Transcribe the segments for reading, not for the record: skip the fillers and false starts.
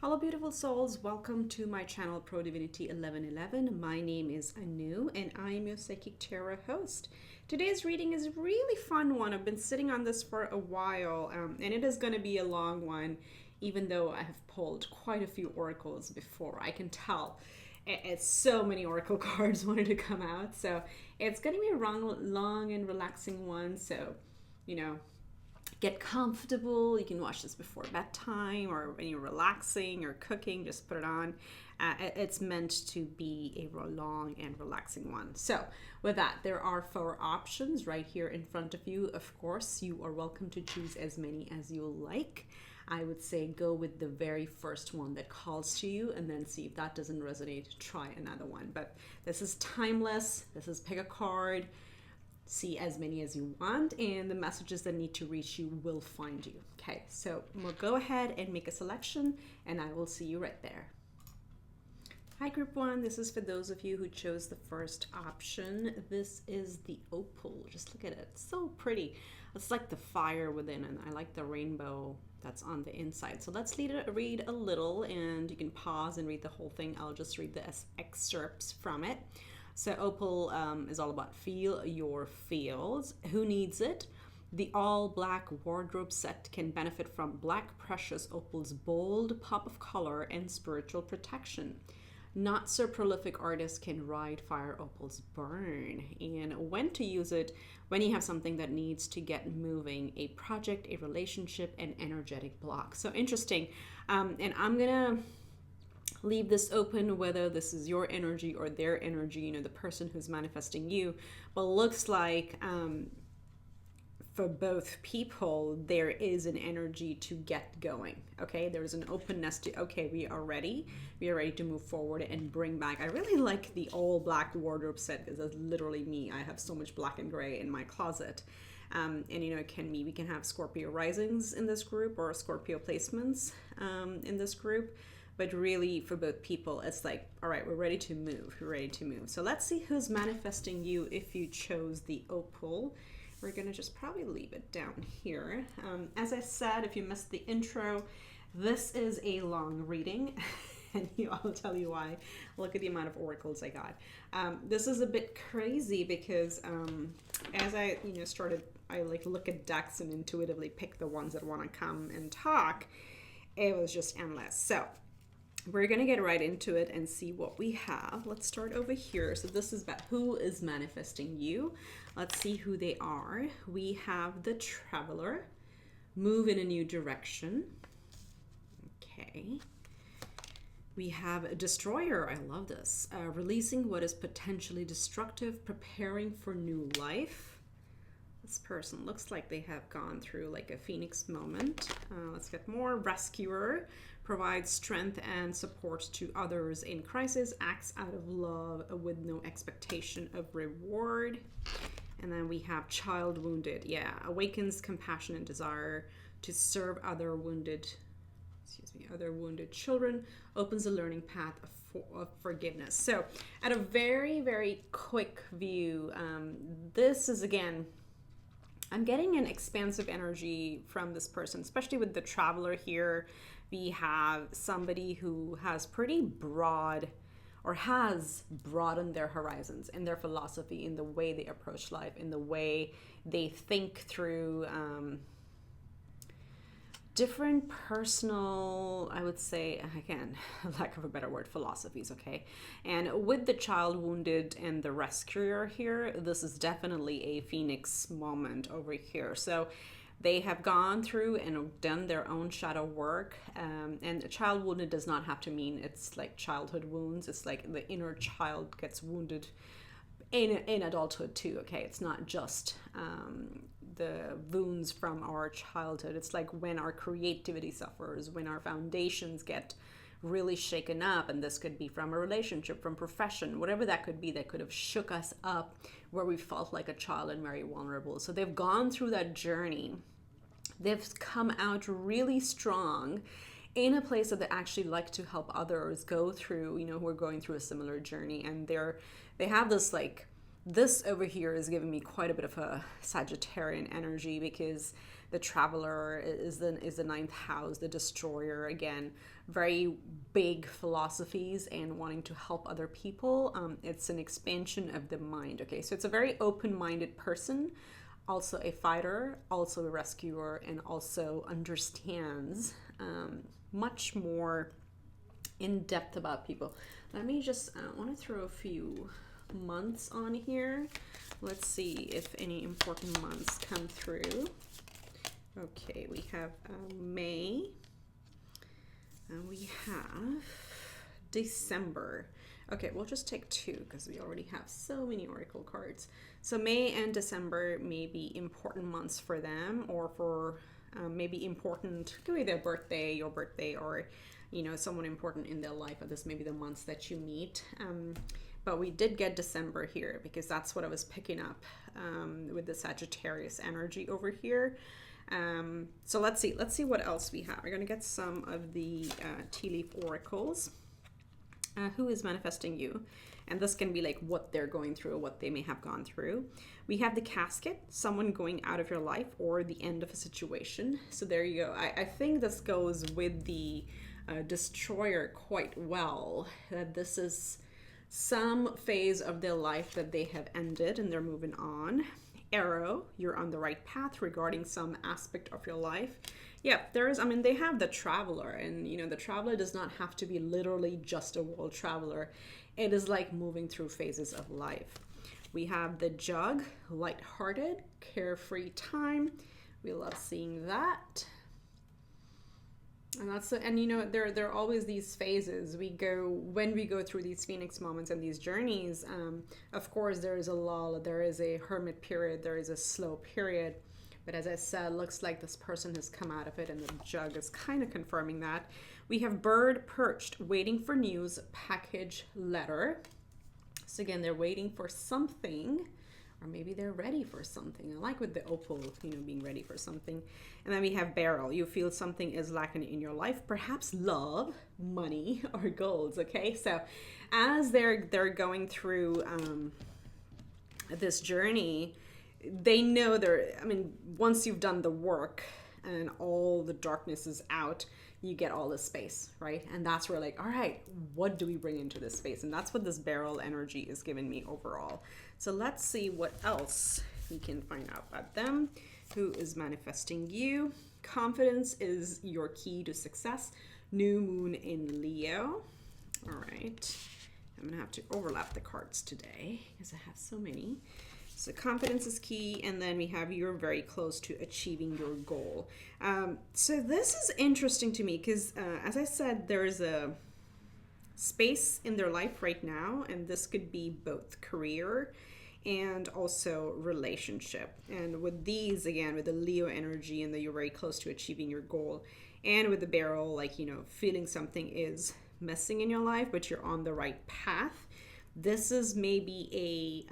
Hello, beautiful souls. Welcome to my channel, ProDivinity 1111. My name is Anu, and I am your Psychic Tarot host. Today's reading is a really fun one. I've been sitting on this for a while, and it is going to be a long one, even though I have pulled quite a few oracles before. I can tell. It's so many oracle cards wanted to come out, so it's going to be a long and relaxing one. So, you know, get comfortable. You can watch this before bedtime or when you're relaxing or cooking, just put it on. It's meant to be a long and relaxing one. So with that, there are 4 options right here in front of you. Of course, you are welcome to choose as many as you like. I would say go with the very first one that calls to you, and then see if that doesn't resonate, try another one. But this is timeless. This is pick a card, see as many as you want, and the messages that need to reach you will find you. Okay, so we'll go ahead and make a selection, and I will see you right there. Hi, group 1. This is for those of you who chose the first option. This is the opal. Just look at it. It's so pretty. It's like the fire within, and I like the rainbow that's on the inside. So let's read a little, and you can pause and read the whole thing. I'll just read the excerpts from it. So opal is all about feel your feels. Who needs it? The all-black wardrobe set can benefit from black precious opal's bold pop of color and spiritual protection. Not so prolific artists can ride fire opal's burn. And when to use it? When you have something that needs to get moving, a project, a relationship, an energetic block. So interesting. And I'm gonna leave this open, whether this is your energy or their energy, you know, the person who's manifesting you. But looks like for both people, there is an energy to get going. Okay, there's an openness to, okay, we are ready to move forward and bring back. I really like the all black wardrobe set, because that's literally me. I have so much black and gray in my closet. And you know, we can have Scorpio risings in this group, or Scorpio placements in this group. But really, for both people, it's like, all right, we're ready to move. We're ready to move. So let's see who's manifesting you if you chose the opal. We're going to just probably leave it down here. As I said, if you missed the intro, this is a long reading. And I'll tell you why. Look at the amount of oracles I got. This is a bit crazy because as I started, I look at decks and intuitively pick the ones that want to come and talk. It was just endless. So we're going to get right into it and see what we have. Let's start over here. So this is about who is manifesting you. Let's see who they are. We have the Traveler, move in a new direction. Okay. We have a Destroyer. I love this. Releasing what is potentially destructive, preparing for new life. This person looks like they have gone through like a phoenix moment. Let's get more. Rescuer, provides strength and support to others in crisis, acts out of love with no expectation of reward. And then we have Child Wounded. Yeah, awakens compassion and desire to serve other wounded children, opens a learning path of forgiveness. So at a very, very quick view, this is, again, I'm getting an expansive energy from this person, especially with the Traveler here. We have somebody who has pretty broad, or has broadened their horizons in their philosophy, in the way they approach life, in the way they think through different personal, I would say, again, lack of a better word, philosophies, okay? And with the Child Wounded and the Rescuer here, this is definitely a phoenix moment over here. So they have gone through and done their own shadow work. And Child Wounded does not have to mean it's like childhood wounds. It's like the inner child gets wounded in adulthood too, okay? It's not just the wounds from our childhood. It's like when our creativity suffers, when our foundations get really shaken up, and this could be from a relationship, from profession, whatever that could be, that could have shook us up, where we felt like a child and very vulnerable. So they've gone through that journey. They've come out really strong in a place that they actually like to help others go through, who are going through a similar journey. And they have this like This over here is giving me quite a bit of a Sagittarian energy, because the Traveler is the ninth house, the Destroyer. Again, very big philosophies and wanting to help other people. It's an expansion of the mind. Okay, so it's a very open-minded person, also a fighter, also a rescuer, and also understands much more in depth about people. Let me just want to throw a few months on here. Let's see if any important months come through. Okay, we have May, and we have December. Okay, we'll just take two because we already have so many oracle cards. So May and December may be important months for them, or for maybe important, could be their birthday, your birthday, or you know, someone important in their life. Or this may be the months that you meet. But we did get December here because that's what I was picking up with the Sagittarius energy over here. So let's see what else we have. We're going to get some of the tea leaf oracles. Who is manifesting you? And this can be like what they're going through, or what they may have gone through. We have the casket, someone going out of your life, or the end of a situation. So there you go. I think this goes with the Destroyer quite well, that this is some phase of their life that they have ended and they're moving on. Arrow, you're on the right path regarding some aspect of your life. Yeah, there is, I mean, they have the Traveler, and you know, the Traveler does not have to be literally just a world traveler. It is like moving through phases of life. We have the Jug, lighthearted, carefree time. We love seeing that. And that's, and you know, there are always these phases when we go through these Phoenix moments and these journeys. Of course, there is a lull, there is a hermit period, there is a slow period. But as I said, looks like this person has come out of it, and the Jug is kind of confirming that. We have Bird perched, waiting for news, package, letter. So again, they're waiting for something, or maybe they're ready for something. I like with the opal, you know, being ready for something. And then we have Barrel. You feel something is lacking in your life, perhaps love, money, or goals. Okay, so as they're going through this journey, they know once you've done the work and all the darkness is out, you get all this space, right? And that's where, like, all right, what do we bring into this space? And that's what this Barrel energy is giving me overall. So let's see what else we can find out about them. Who is manifesting you? Confidence is your key to success. New moon in Leo. All right. I'm gonna have to overlap the cards today because I have so many. So confidence is key, and then we have you're very close to achieving your goal. So this is interesting to me because, as I said, there's a space in their life right now, and this could be both career and also relationship. And with these, again, with the Leo energy, and that you're very close to achieving your goal, and with the Barrel, like, you know, feeling something is messing in your life, but you're on the right path. This is maybe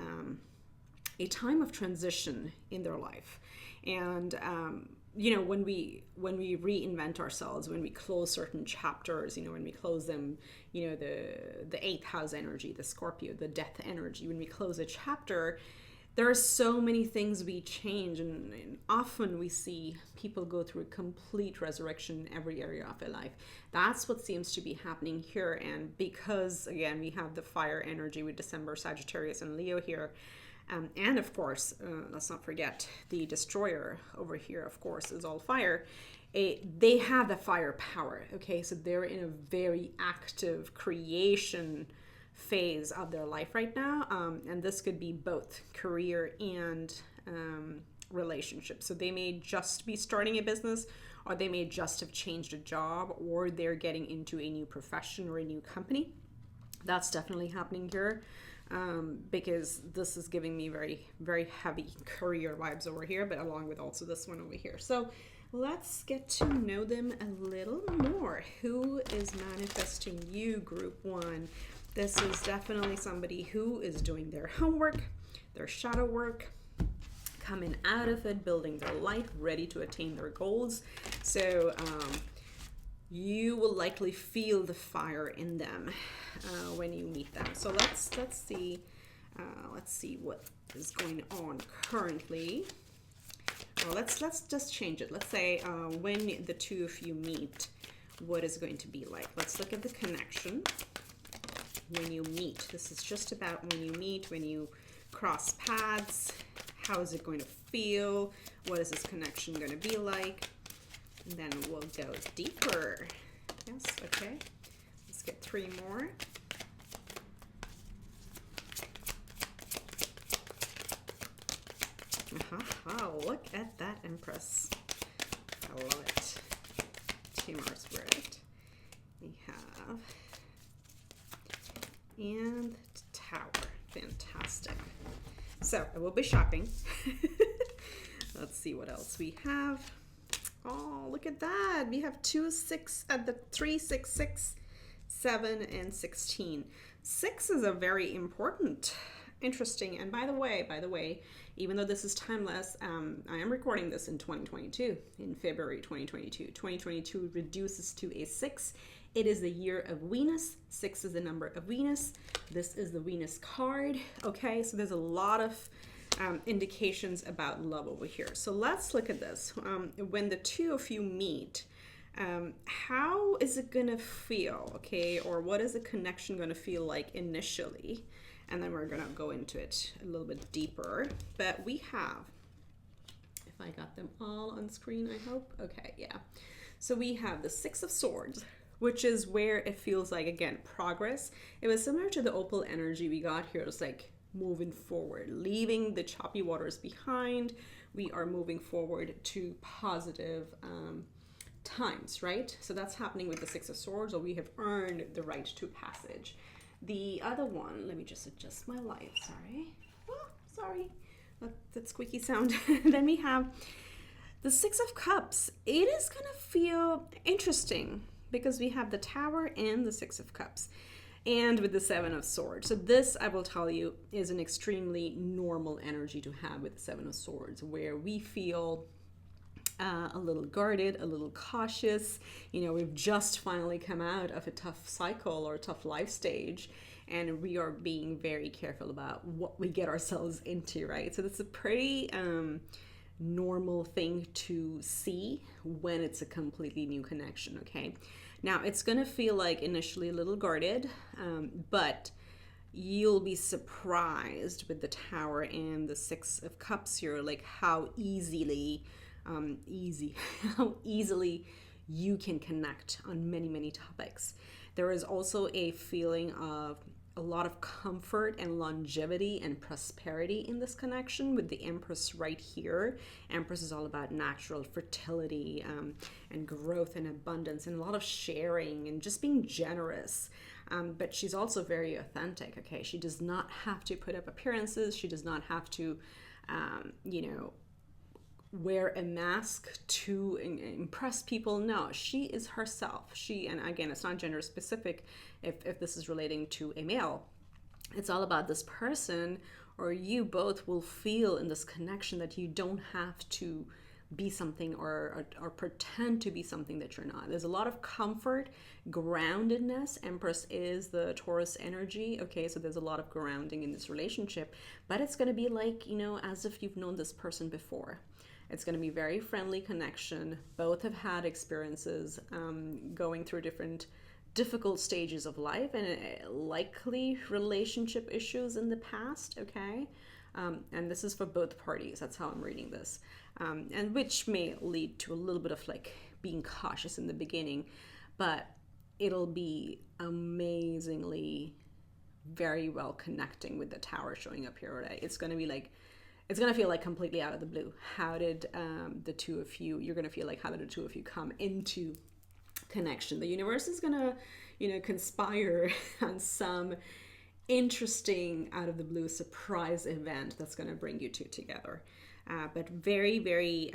a time of transition in their life. And you know, when we reinvent ourselves, when we close certain chapters, you know, when we close them, you know, the eighth house energy, the Scorpio, the death energy, when we close a chapter, there are so many things we change, and often we see people go through a complete resurrection in every area of their life. That's what seems to be happening here. And because, again, we have the fire energy with December, Sagittarius, and Leo here, and of course, let's not forget the Destroyer over here, of course, is all fire. They have the fire power, okay? So they're in a very active creation phase of their life right now. And this could be both career and relationship. So they may just be starting a business, or they may just have changed a job, or they're getting into a new profession or a new company. That's definitely happening here. Because this is giving me very, very heavy career vibes over here, but along with also this one over here. So let's get to know them a little more. Who is manifesting you, group one? This is definitely somebody who is doing their homework, their shadow work, coming out of it, building their life, ready to attain their goals. So you will likely feel the fire in them when you meet them. So let's see Let's see what is going on currently. Well, let's just change it. Let's say when the two of you meet, what is going to be like? Let's look at the connection when you meet. This is just about when you meet, when you cross paths. How is it going to feel? What is this connection going to be like? And then we'll go deeper. Yes, okay. Let's get 3 more. Oh, look at that Empress. I love it. 2 more Spirit. We have and Tower. Fantastic. So I will be shopping. Let's see what else we have. Oh, look at that. We have 2 6 at the 3 6 6 7 and 16. 6 is a very important, interesting. And by the way, even though this is timeless, I am recording this in 2022, in February 2022. 2022 reduces to a 6. It is the year of Venus. 6 is the number of Venus. This is the Venus card. Okay, so there's a lot of indications about love over here. So let's look at this. When the two of you meet, how is it gonna feel? Okay, or what is the connection gonna feel like initially? And then we're gonna go into it a little bit deeper. But we have, if I got them all on screen, I hope. Okay, yeah. So we have the 6 of Swords, which is where it feels like, again, progress. It was similar to the opal energy we got here. It's like moving forward, leaving the choppy waters behind. We are moving forward to positive times, right? So that's happening with the 6 of Swords, or we have earned the right to passage. The other one, let me just adjust my light, sorry. Oh, sorry, that squeaky sound. Then we have the 6 of Cups. It is gonna feel interesting because we have the Tower and the 6 of Cups, and with the 7 of Swords. So this, I will tell you, is an extremely normal energy to have with the 7 of Swords, where we feel a little guarded, a little cautious. You know, we've just finally come out of a tough cycle or a tough life stage, and we are being very careful about what we get ourselves into, right? So that's a pretty normal thing to see when it's a completely new connection, okay? Now, it's gonna feel like initially a little guarded, but you'll be surprised with the Tower and the 6 of Cups here, like how easily how easily you can connect on many topics. There is also a feeling of a lot of comfort and longevity and prosperity in this connection with the Empress right here. Empress is all about natural fertility and growth and abundance and a lot of sharing and just being generous. But she's also very authentic, okay? She does not have to put up appearances. She does not have to, wear a mask to impress people. No, she is herself. And again, it's not gender specific if this is relating to a male. It's all about this person, or you both will feel in this connection that you don't have to be something or pretend to be something that you're not. There's a lot of comfort, groundedness. Empress is the Taurus energy, okay? So there's a lot of grounding in this relationship, but it's going to be like, as if you've known this person before. It's going to be very friendly connection. Both have had experiences going through difficult stages of life and likely relationship issues in the past, okay? And this is for both parties. That's how I'm reading this. And which may lead to a little bit of like being cautious in the beginning, but it'll be amazingly very well connecting with the Tower showing up here, right? It's going to be like, it's going to feel like completely out of the blue. How did the two of you, you're going to feel like, how did the two of you come into connection? The universe is going to, conspire on some interesting out of the blue surprise event that's going to bring you two together. But very, very,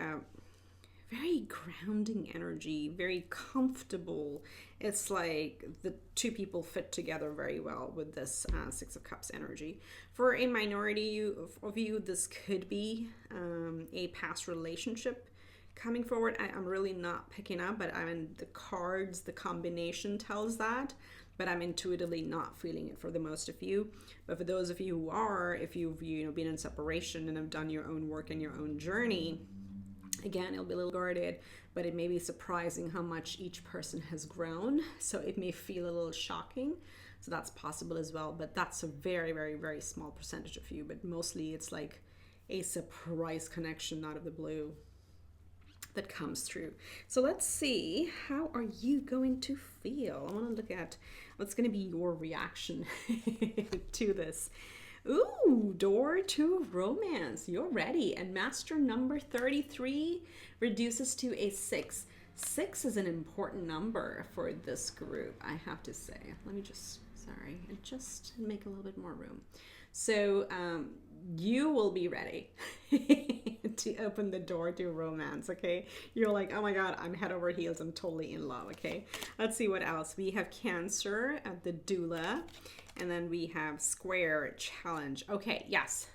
very grounding energy, very comfortable. It's like the two people fit together very well with this 6 of Cups energy. For a minority of you, this could be a past relationship coming forward. I'm really not picking up, but I mean, the cards, the combination tells that. but I'm intuitively not feeling it for the most of you. But for those of you who are, if you've been in separation and have done your own work and your own journey, again, it'll be a little guarded, but it may be surprising how much each person has grown. So it may feel a little shocking. So that's possible as well. But that's a very, very, very small percentage of you. But mostly it's like a surprise connection out of the blue that comes through. So let's see, how are you going to feel? I want to look at what's going to be your reaction to this. Ooh, door to romance. You're ready. And master number 33 reduces to a 6. 6 is an important number for this group, I have to say. Let me just make a little bit more room. So you will be ready to open the door to romance, okay? You're like, oh my God, I'm head over heels. I'm totally in love, okay? Let's see what else. We have Cancer at the doula. And then we have Square challenge. Okay, yes.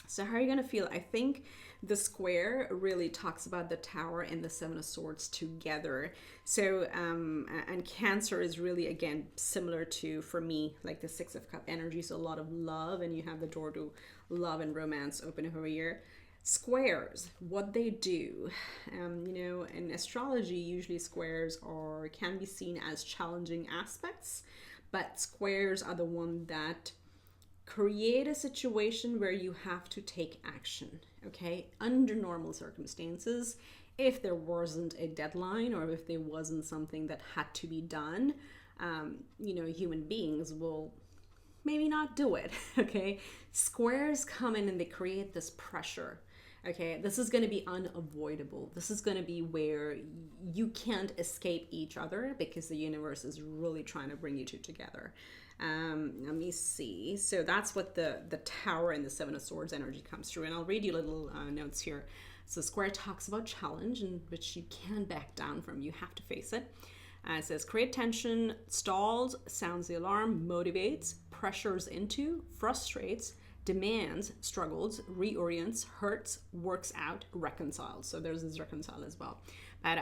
So how are you going to feel? I think the Square really talks about the Tower and the Seven of Swords together. So, and Cancer is really, again, similar to, for me, like the Six of Cup energy. So a lot of love, and you have the door to love and romance open over here. Squares, what they do, in astrology, usually squares can be seen as challenging aspects, but squares are the one that create a situation where you have to take action, okay? Under normal circumstances, if there wasn't a deadline or if there wasn't something that had to be done, human beings will maybe not do it, okay? Squares come in and they create this pressure. Okay, this is going to be unavoidable. This is going to be where you can't escape each other because the universe is really trying to bring you two together. Let me see. So that's what the Tower and the Seven of Swords energy comes through. And I'll read you little notes here. So Square talks about challenge, in which you can back down from. You have to face it. It says, create tension, stalls, sounds the alarm, motivates, pressures into, frustrates, demands, struggles, reorients, hurts, works out, reconciles. So there's this reconcile as well. But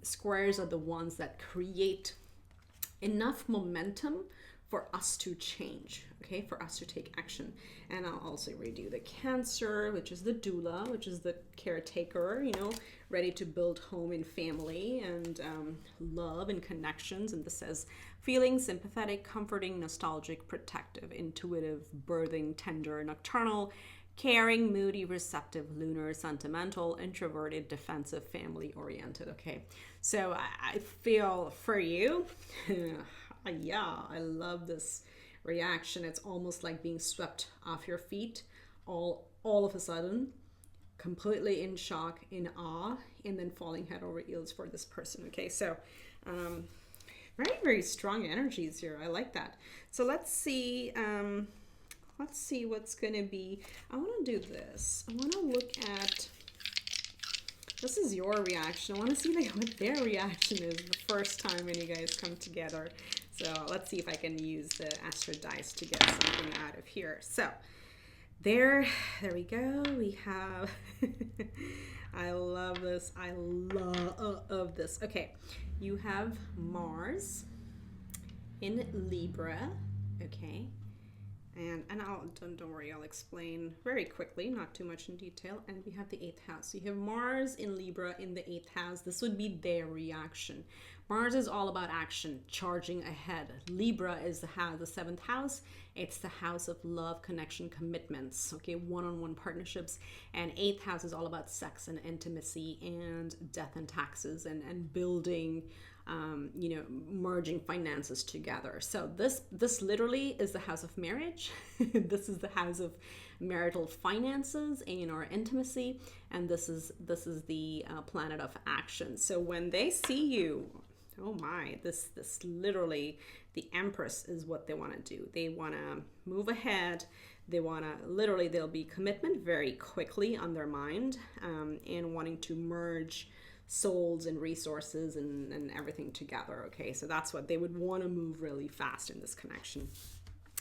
squares are the ones that create enough momentum for us to change, okay, for us to take action. And I'll also redo the Cancer, which is the doula, which is the caretaker, ready to build home and family and love and connections. And this says feeling sympathetic, comforting, nostalgic, protective, intuitive, birthing, tender, nocturnal, caring, moody, receptive, lunar, sentimental, introverted, defensive, family oriented. Okay, so I feel for you. Yeah, I love this reaction. It's almost like being swept off your feet all of a sudden, completely in shock, in awe, and then falling head over heels for this person. Okay, so very, very strong energies here. I like that. So let's see what's gonna be. I want to do this. I want to look at, this is your reaction. I want to see what their reaction is the first time when you guys come together. So let's see if I can use the Astro dice to get something out of here. So there we go. We have, I love this. I love this. Okay, you have Mars in Libra. Okay. And don't worry, I'll explain very quickly, not too much in detail. And we have the 8th house. So you have Mars in Libra in the 8th house. This would be their reaction. Mars is all about action, charging ahead. Libra is the 7th house. It's the house of love, connection, commitments, okay, one-on-one partnerships. And 8th house is all about sex and intimacy and death and taxes and building, merging finances together. So this literally is the house of marriage. This is the house of marital finances and our intimacy, and this is the planet of action. So when they see you, oh my, this literally, the Empress is what they want to do. They want to move ahead. They want to literally, there'll be commitment very quickly on their mind, and wanting to merge souls and resources and everything together. Okay, so that's what they would want to move really fast in this connection.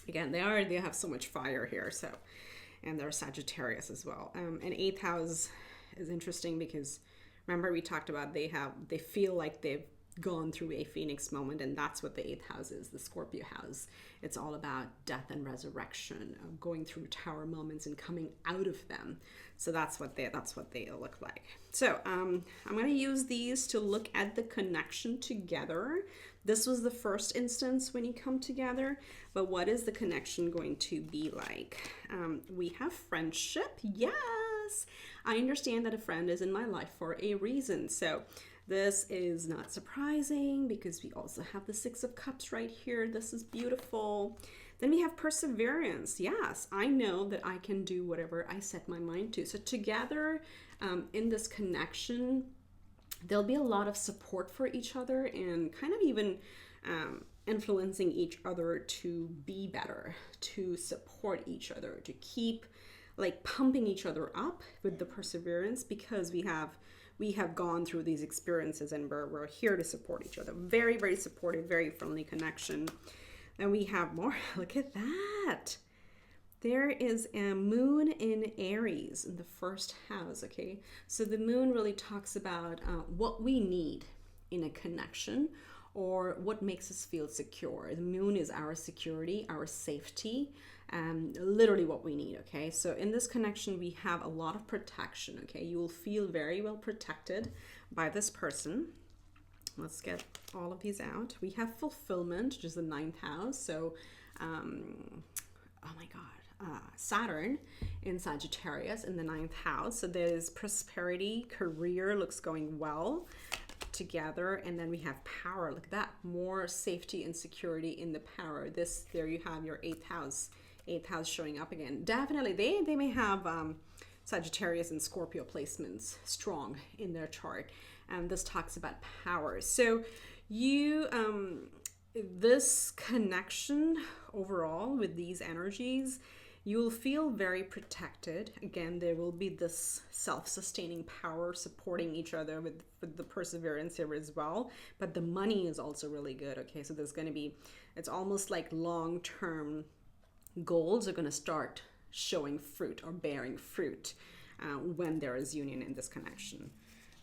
Again, they have so much fire here. So, and they're Sagittarius as well. And 8th house is interesting because remember we talked about they feel like they've gone through a phoenix moment, and that's what the 8th house is, the Scorpio house. It's all about death and resurrection, going through tower moments and coming out of them. So that's what they look like. So I'm going to use these to look at the connection together. This was the first instance when you come together, but what is the connection going to be like? We have friendship. Yes, I understand that a friend is in my life for a reason. So this is not surprising because we also have the 6 of Cups right here. This is beautiful. Then we have perseverance. Yes, I know that I can do whatever I set my mind to. So together in this connection, there'll be a lot of support for each other and kind of even influencing each other to be better, to support each other, to keep like pumping each other up with the perseverance, because we have gone through these experiences and we're here to support each other. Very, very supportive, very friendly connection. And we have more. Look at that. There is a moon in Aries in the 1st house, okay? So the moon really talks about what we need in a connection, or what makes us feel secure. The moon is our security, our safety, literally what we need, okay? So in this connection, we have a lot of protection, okay? You will feel very well protected by this person. Let's get all of these out. We have fulfillment, which is the 9th house. So, oh my God, Saturn in Sagittarius in the 9th house. So there's prosperity, career looks going well together. And then we have power. Look at that, more safety and security in the power. There you have your 8th house showing up again. Definitely, they may have Sagittarius and Scorpio placements strong in their chart. And this talks about power. So you, this connection overall with these energies, you'll feel very protected. Again, there will be this self-sustaining power supporting each other with the perseverance here as well. But the money is also really good, okay? So there's going to be, it's almost like long-term goals are going to start showing fruit or bearing fruit when there is union in this connection.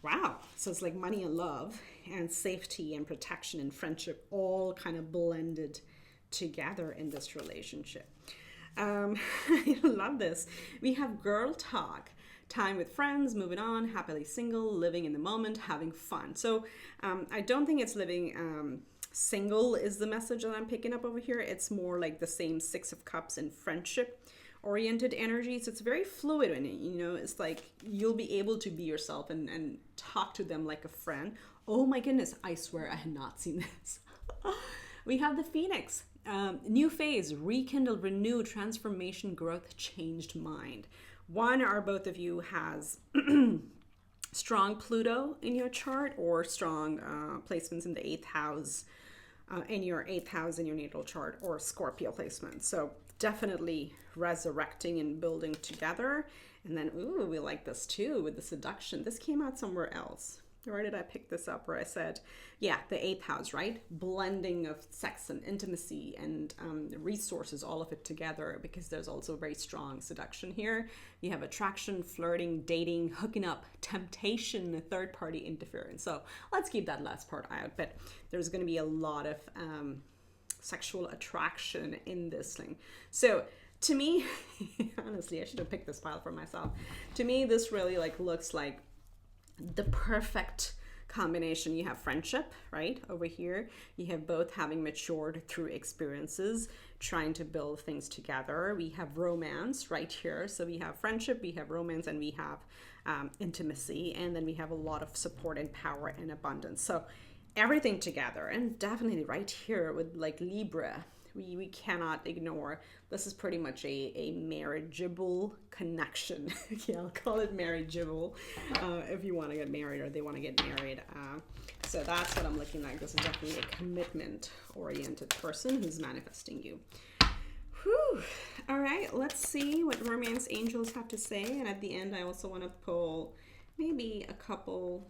Wow. So it's like money and love and safety and protection and friendship all kind of blended together in this relationship. I love this. We have girl talk, time with friends, moving on, happily single, living in the moment, having fun. So I don't think it's living single is the message that I'm picking up over here. It's more like the same 6 of Cups and friendship oriented energies. It's very fluid in it, you know. It's like you'll be able to be yourself and talk to them like a friend. Oh my goodness, I swear I had not seen this. We have the Phoenix, new phase, rekindle, renew, transformation, growth, changed mind. One or both of you has strong Pluto in your chart, or strong placements in the 8th house, in your 8th house in your natal chart, or Scorpio placement. So definitely resurrecting and building together. And then, ooh, we like this too with the seduction. This came out somewhere else. Where did I pick this up? Where I said, yeah, the 8th house, right? Blending of sex and intimacy and resources, all of it together, because there's also very strong seduction here. You have attraction, flirting, dating, hooking up, temptation, third-party interference. So let's keep that last part out. But there's going to be a lot of sexual attraction in this thing. So to me, honestly, I should have picked this pile for myself. To me, this really looks like the perfect combination. You have friendship, right? Over here, you have both having matured through experiences, trying to build things together. We have romance right here. So we have friendship, we have romance, and we have intimacy. And then we have a lot of support and power and abundance. So everything together. And definitely right here with like Libra, we cannot ignore, this is pretty much a marriageable connection. Yeah, I'll call it marriageable if you want to get married or they want to get married. So that's what I'm looking like. This is definitely a commitment-oriented person who's manifesting you. Whew. All right, let's see what romance angels have to say. And at the end, I also want to pull maybe a couple,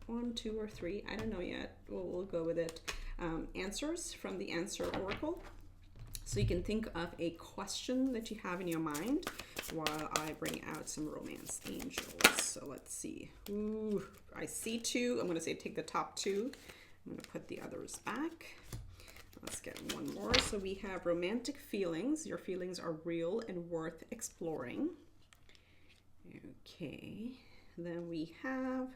1, 2, or 3. I don't know yet. We'll go with it. Answers from the Answer Oracle. So you can think of a question that you have in your mind while I bring out some romance angels. So let's see. Ooh, I see 2. I'm going to say take the top 2. I'm going to put the others back. Let's get one more. So we have romantic feelings. Your feelings are real and worth exploring. Okay. Then we have,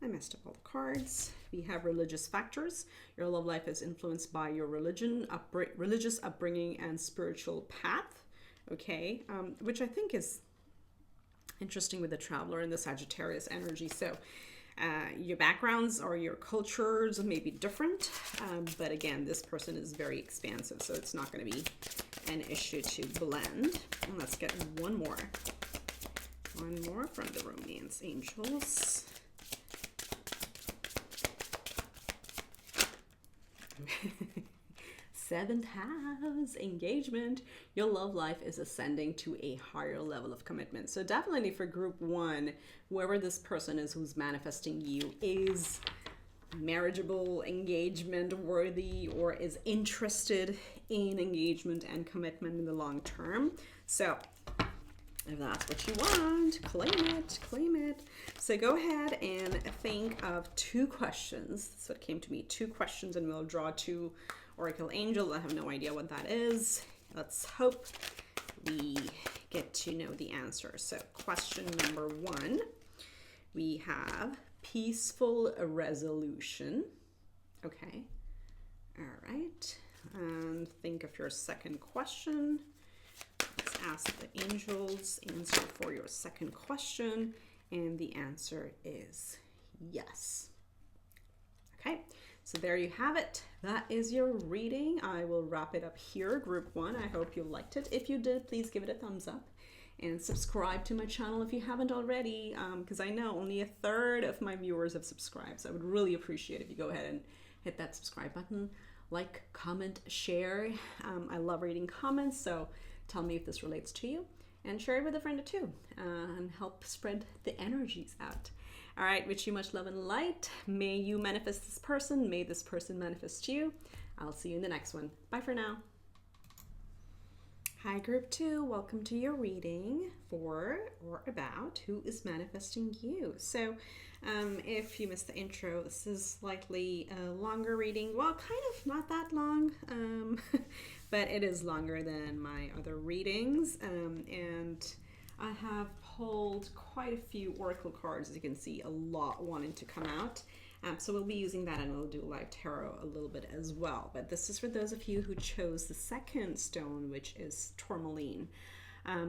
I messed up all the cards. We have religious factors. Your love life is influenced by your religious upbringing and spiritual path. Okay. Which I think is interesting with the Traveler and the Sagittarius energy. So your backgrounds or your cultures may be different, but again, this person is very expansive, so it's not going to be an issue to blend. And let's get one more from the Romance Angels. Seventh house, engagement. Your love life is ascending to a higher level of commitment. So definitely for group one, whoever this person is who's manifesting you is marriageable, engagement worthy, or is interested in engagement and commitment in the long term. So if that's what you want, claim it. So go ahead and think of 2 questions. That's what came to me, 2 questions, and we'll draw 2 Oracle Angels. I have no idea what that is. Let's hope we get to know the answer. So question number 1, we have peaceful resolution. Okay. All right. And think of your second question. Let's ask the angels answer for your second question. And the answer is yes. Okay. So there you have it. That is your reading. I will wrap it up here, group 1. I hope you liked it. If you did, please give it a thumbs up and subscribe to my channel if you haven't already, because I know only 1/3 of my viewers have subscribed. So I would really appreciate if you go ahead and hit that subscribe button, like, comment, share. I love reading comments, so tell me if this relates to you, and share it with a friend or two, and help spread the energies out. All right, wish you much love and light. May you manifest this person. May this person manifest you. I'll see you in the next one. Bye for now. Hi, group 2. Welcome to your reading for or about who is manifesting you. So if you missed the intro, this is slightly a longer reading. Well, kind of not that long, but it is longer than my other readings. And I have pulled quite a few oracle cards. As you can see, a lot wanting to come out. So we'll be using that, and we'll do live tarot a little bit as well. But this is for those of you who chose the second stone, which is tourmaline.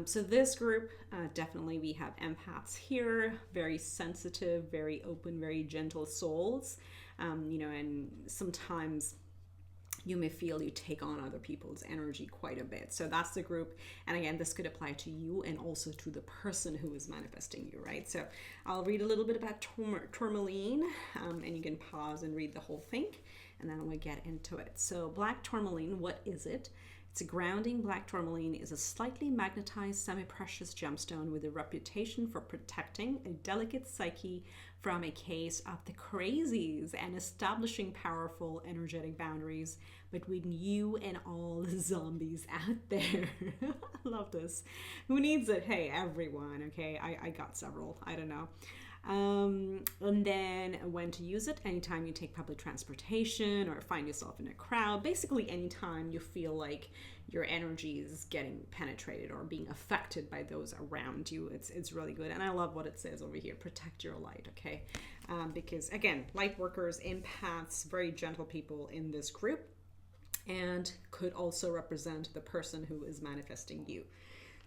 So this group, definitely we have empaths here, very sensitive, very open, very gentle souls. And sometimes you may feel you take on other people's energy quite a bit. So that's the group. And again, this could apply to you and also to the person who is manifesting you, right? So I'll read a little bit about tourmaline, and you can pause and read the whole thing, and then we'll get into it. So black tourmaline, what is it? It's a grounding. Black tourmaline is a slightly magnetized semi-precious gemstone with a reputation for protecting a delicate psyche from a case of the crazies and establishing powerful energetic boundaries between you and all the zombies out there. I love this. Who needs it? Hey, everyone. Okay, I got several. I don't know. And then when to use it: anytime you take public transportation or find yourself in a crowd, basically anytime you feel like your energy is getting penetrated or being affected by those around you. It's really good. And I love what it says over here: protect your light. Okay, because again, light workers, empaths, very gentle people in this group, and could also represent the person who is manifesting you.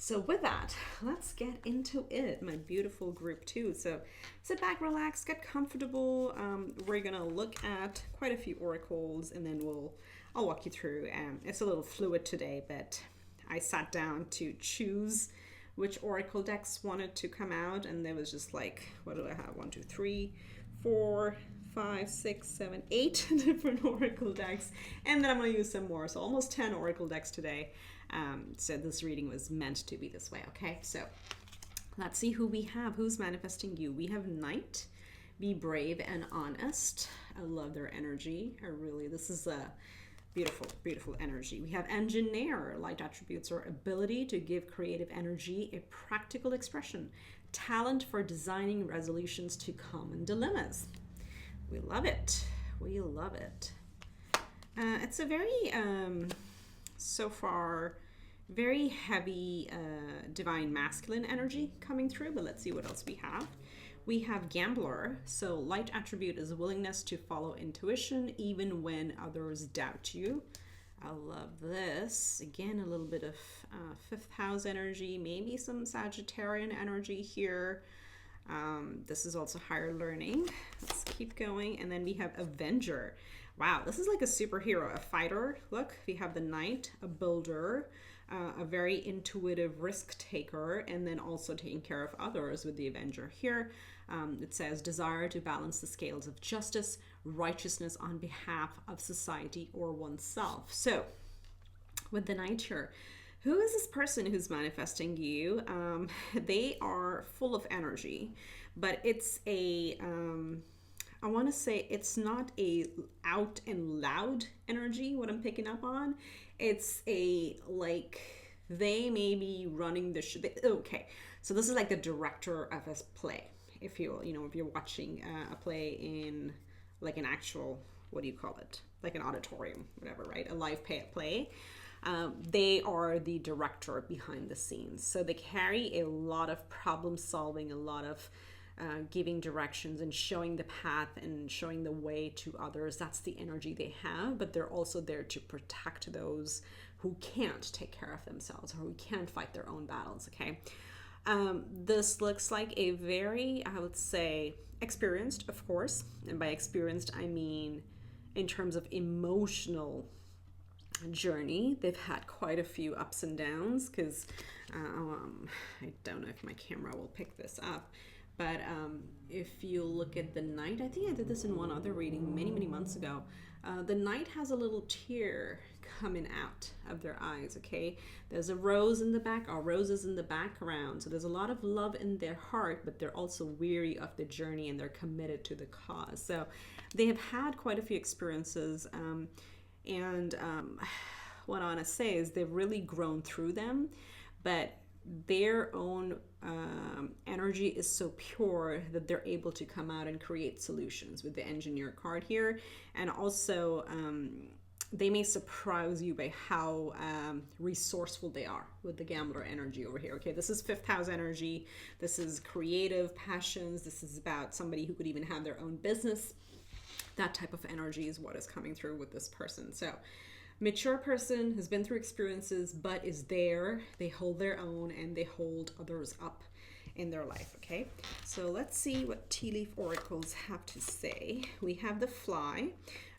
So with that, let's get into it, my beautiful group 2. So sit back, relax, get comfortable. We're gonna look at quite a few oracles, and then I'll walk you through. It's a little fluid today, but I sat down to choose which oracle decks wanted to come out, and there was just like, what do I have? 1, 2, 3, 4, 5, 6, 7, 8 different oracle decks, and then I'm going to use some more, so almost 10 oracle decks today. So this reading was meant to be this way. Okay, so let's see who we have. Who's manifesting you? We have Knight. Be brave and honest. I love their energy. This is a beautiful, beautiful energy. We have Engineer. Light attributes or ability to give creative energy a practical expression. Talent for designing resolutions to common dilemmas. We love it. We love it. It's a very, so far, very heavy divine masculine energy coming through, but let's see what else we have. We have gambler. So light attribute is willingness to follow intuition even when others doubt you. I love this. Again, a little bit of fifth house energy, maybe some Sagittarian energy here. This is also higher learning. Let's keep going. And then we have Avenger. Wow, this is like a superhero, a fighter. Look, we have the Knight, a builder, a very intuitive risk taker, and then also taking care of others with the Avenger here. It says desire to balance the scales of justice, righteousness on behalf of society or oneself. So with the Knight here, who is this person who's manifesting you? They are full of energy, but it's a, I want to say it's not a out and loud energy, what I'm picking up on. It's a, like, they may be running the okay, so this is like the director of a play. If you know, if you're watching a play in like an actual, what do you call it? Like an auditorium, whatever, right? A live play. They are the director behind the scenes. So they carry a lot of problem solving, a lot of giving directions and showing the path and showing the way to others. That's the energy they have, but they're also there to protect those who can't take care of themselves or who can't fight their own battles, okay? This looks like a very, I would say, experienced, of course. And by experienced, I mean in terms of emotional journey. They've had quite a few ups and downs because I don't know if my camera will pick this up. But if you look at the Knight, I think I did this in one other reading many months ago. The Knight has a little tear coming out of their eyes, okay? There's a rose in the back, or roses in the background. So there's a lot of love in their heart, but they're also weary of the journey and they're committed to the cause. So they have had quite a few experiences. What I want to say is they've really grown through them, but their own energy is so pure that they're able to come out and create solutions with the engineer card here. And also they may surprise you by how resourceful they are with the gambler energy over here. Okay, this is fifth house energy. This is creative passions. This is about somebody who could even have their own business. That type of energy is what is coming through with this person. So mature person has been through experiences, but is there. They hold their own and they hold others up in their life, okay? So let's see what tea leaf oracles have to say. We have the Fly,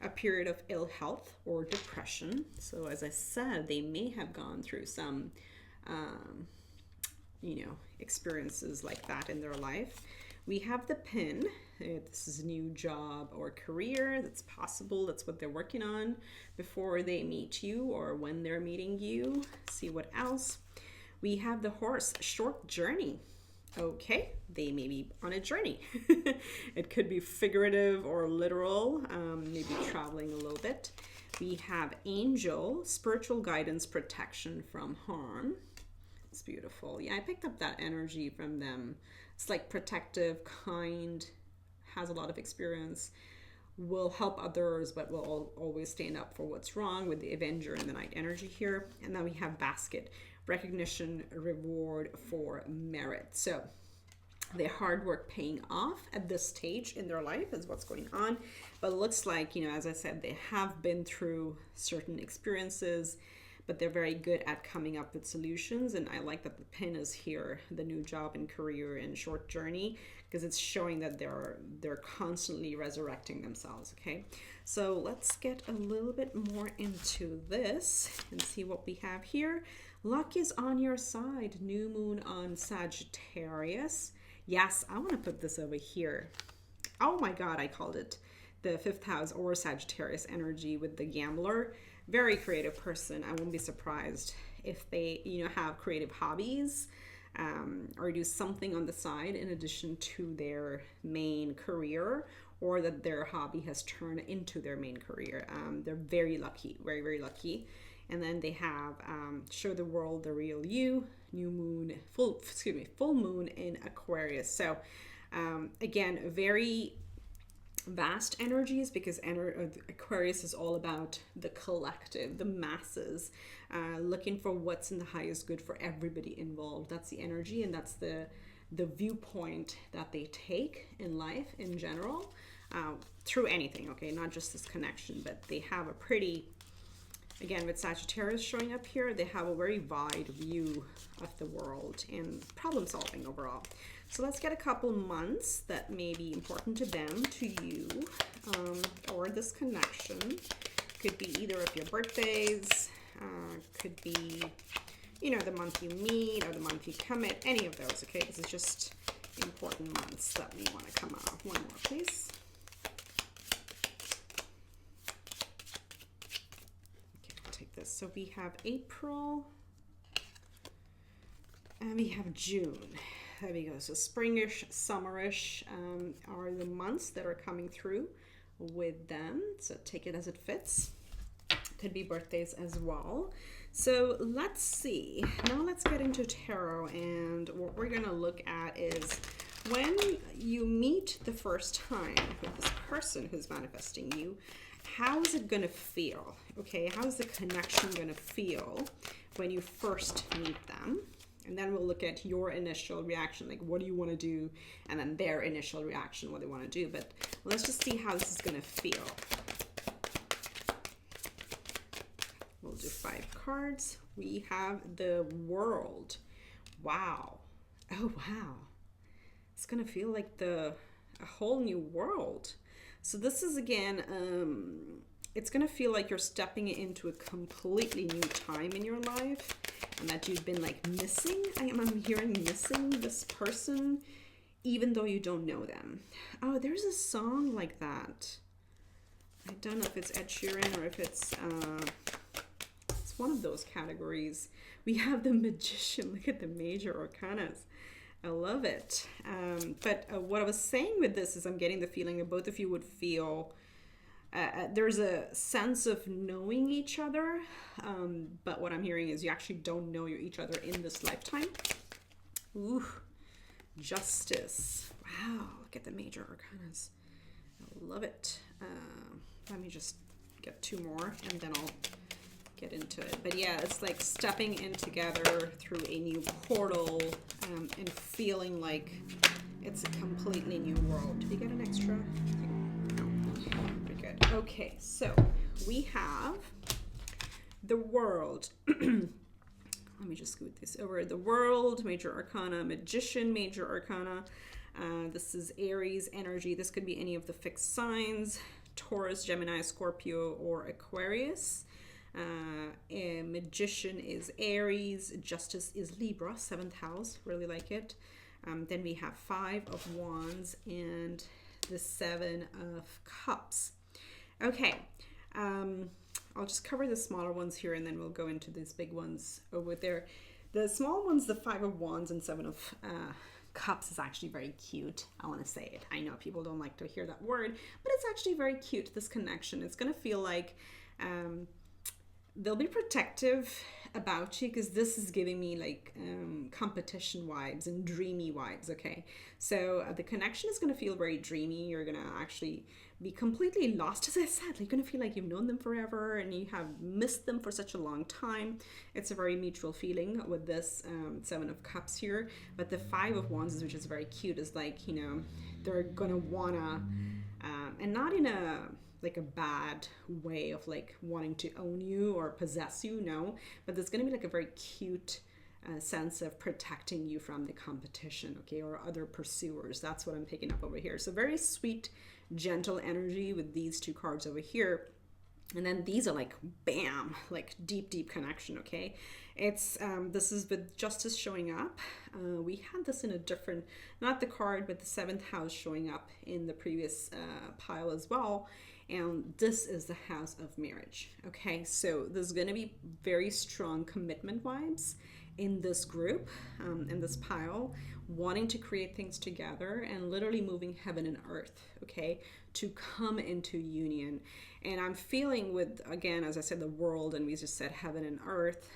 a period of ill health or depression. So as I said, they may have gone through some, experiences like that in their life. We have the Pin. This is a new job or career. That's possible. That's what they're working on before they meet you or when they're meeting you. See what else. We have the Horse, short journey. Okay, they may be on a journey. It could be figurative or literal, maybe traveling a little bit. We have Angel, spiritual guidance, protection from harm. It's beautiful. Yeah, I picked up that energy from them. It's like protective, kind, has a lot of experience, will help others, but will always stand up for what's wrong with the Avenger and the Knight energy here. And then we have Basket, recognition, reward for merit. So their hard work paying off at this stage in their life is what's going on. But it looks like, as I said, they have been through certain experiences, but they're very good at coming up with solutions. And I like that the Pin is here, the new job and career and short journey, because it's showing that they're constantly resurrecting themselves, okay? So let's get a little bit more into this and see what we have here. Luck is on your side. New moon on Sagittarius. Yes, I want to put this over here. Oh my God, I called it the fifth house or Sagittarius energy with the Gambler. Very creative person. I won't be surprised if they, have creative hobbies or do something on the side in addition to their main career, or that their hobby has turned into their main career. They're very lucky, very, very lucky. And then they have show the world the real you, full moon in Aquarius. So again, very vast energies, because Aquarius is all about the collective, the masses, looking for what's in the highest good for everybody involved. That's the energy, and that's the viewpoint that they take in life in general, through anything, okay, not just this connection, but they have a pretty, again, with Sagittarius showing up here, they have a very wide view of the world and problem solving overall. So let's get a couple months that may be important to them, to you, or this connection. Could be either of your birthdays, could be, you know, the month you meet or the month you commit, any of those, okay? This is just important months that we want to come out. One more, please. Okay, I'll take this. So we have April and we have June. There we go. So springish, summerish are the months that are coming through with them. So take it as it fits. Could be birthdays as well. So let's see. Now let's get into tarot, and what we're going to look at is when you meet the first time with this person who's manifesting you, how is it going to feel? Okay, how is the connection going to feel when you first meet them? And then we'll look at your initial reaction, like what do you want to do, and then their initial reaction, what they want to do. But let's just see how this is going to feel. We'll do 5 cards. We have the World. Wow. Oh, wow. It's going to feel like a whole new world. So this is, again, it's going to feel like you're stepping into a completely new time in your life, and that you've been like missing. I'm hearing missing this person, even though you don't know them. Oh, there's a song like that. I don't know if it's Ed Sheeran or if it's one of those categories. We have the Magician. Look at the major arcanas. I love it. But what I was saying with this is I'm getting the feeling that both of you would feel there's a sense of knowing each other, but what I'm hearing is you actually don't know each other in this lifetime. Ooh, Justice. Wow, look at the major arcanas. I love it. Let me just get 2 more and then I'll get into it. But yeah, it's like stepping in together through a new portal, and feeling like it's a completely new world. Did we get an extra? Okay, so we have the World. Let me just scoot this over. The World, major arcana, Magician, major arcana. This is Aries energy. This could be any of the fixed signs: Taurus, Gemini, Scorpio, or Aquarius. A Magician is Aries. Justice is Libra, 7th house. Really like it. Then we have 5 of Wands and the 7 of Cups. Okay, I'll just cover the smaller ones here and then we'll go into these big ones over there. The small ones, the 5 of Wands and 7 of Cups, is actually very cute. I want to say it. I know people don't like to hear that word, but it's actually very cute, this connection. It's going to feel like they'll be protective about you, because this is giving me like competition vibes and dreamy vibes. Okay, so the connection is going to feel very dreamy. You're going to actually be completely lost, as I said. You're going to feel like you've known them forever and you have missed them for such a long time. It's a very mutual feeling with this 7 of Cups here. But the 5 of Wands, which is very cute, is like, you know, they're going to want to, and not in a like a bad way of like wanting to own you or possess you, no, but there's going to be like a very cute sense of protecting you from the competition, okay, or other pursuers. That's what I'm picking up over here. So very sweet, gentle energy with these 2 cards over here. And then these are like bam, like deep connection. Okay, it's this is with Justice showing up. We had this in a different, not the card, but the 7th house showing up in the previous pile as well. And this is the house of marriage. Okay, so there's going to be very strong commitment vibes in this group, in this pile, wanting to create things together and literally moving heaven and earth, okay, to come into union. And I'm feeling with, again, as I said, the World, and we just said heaven and earth,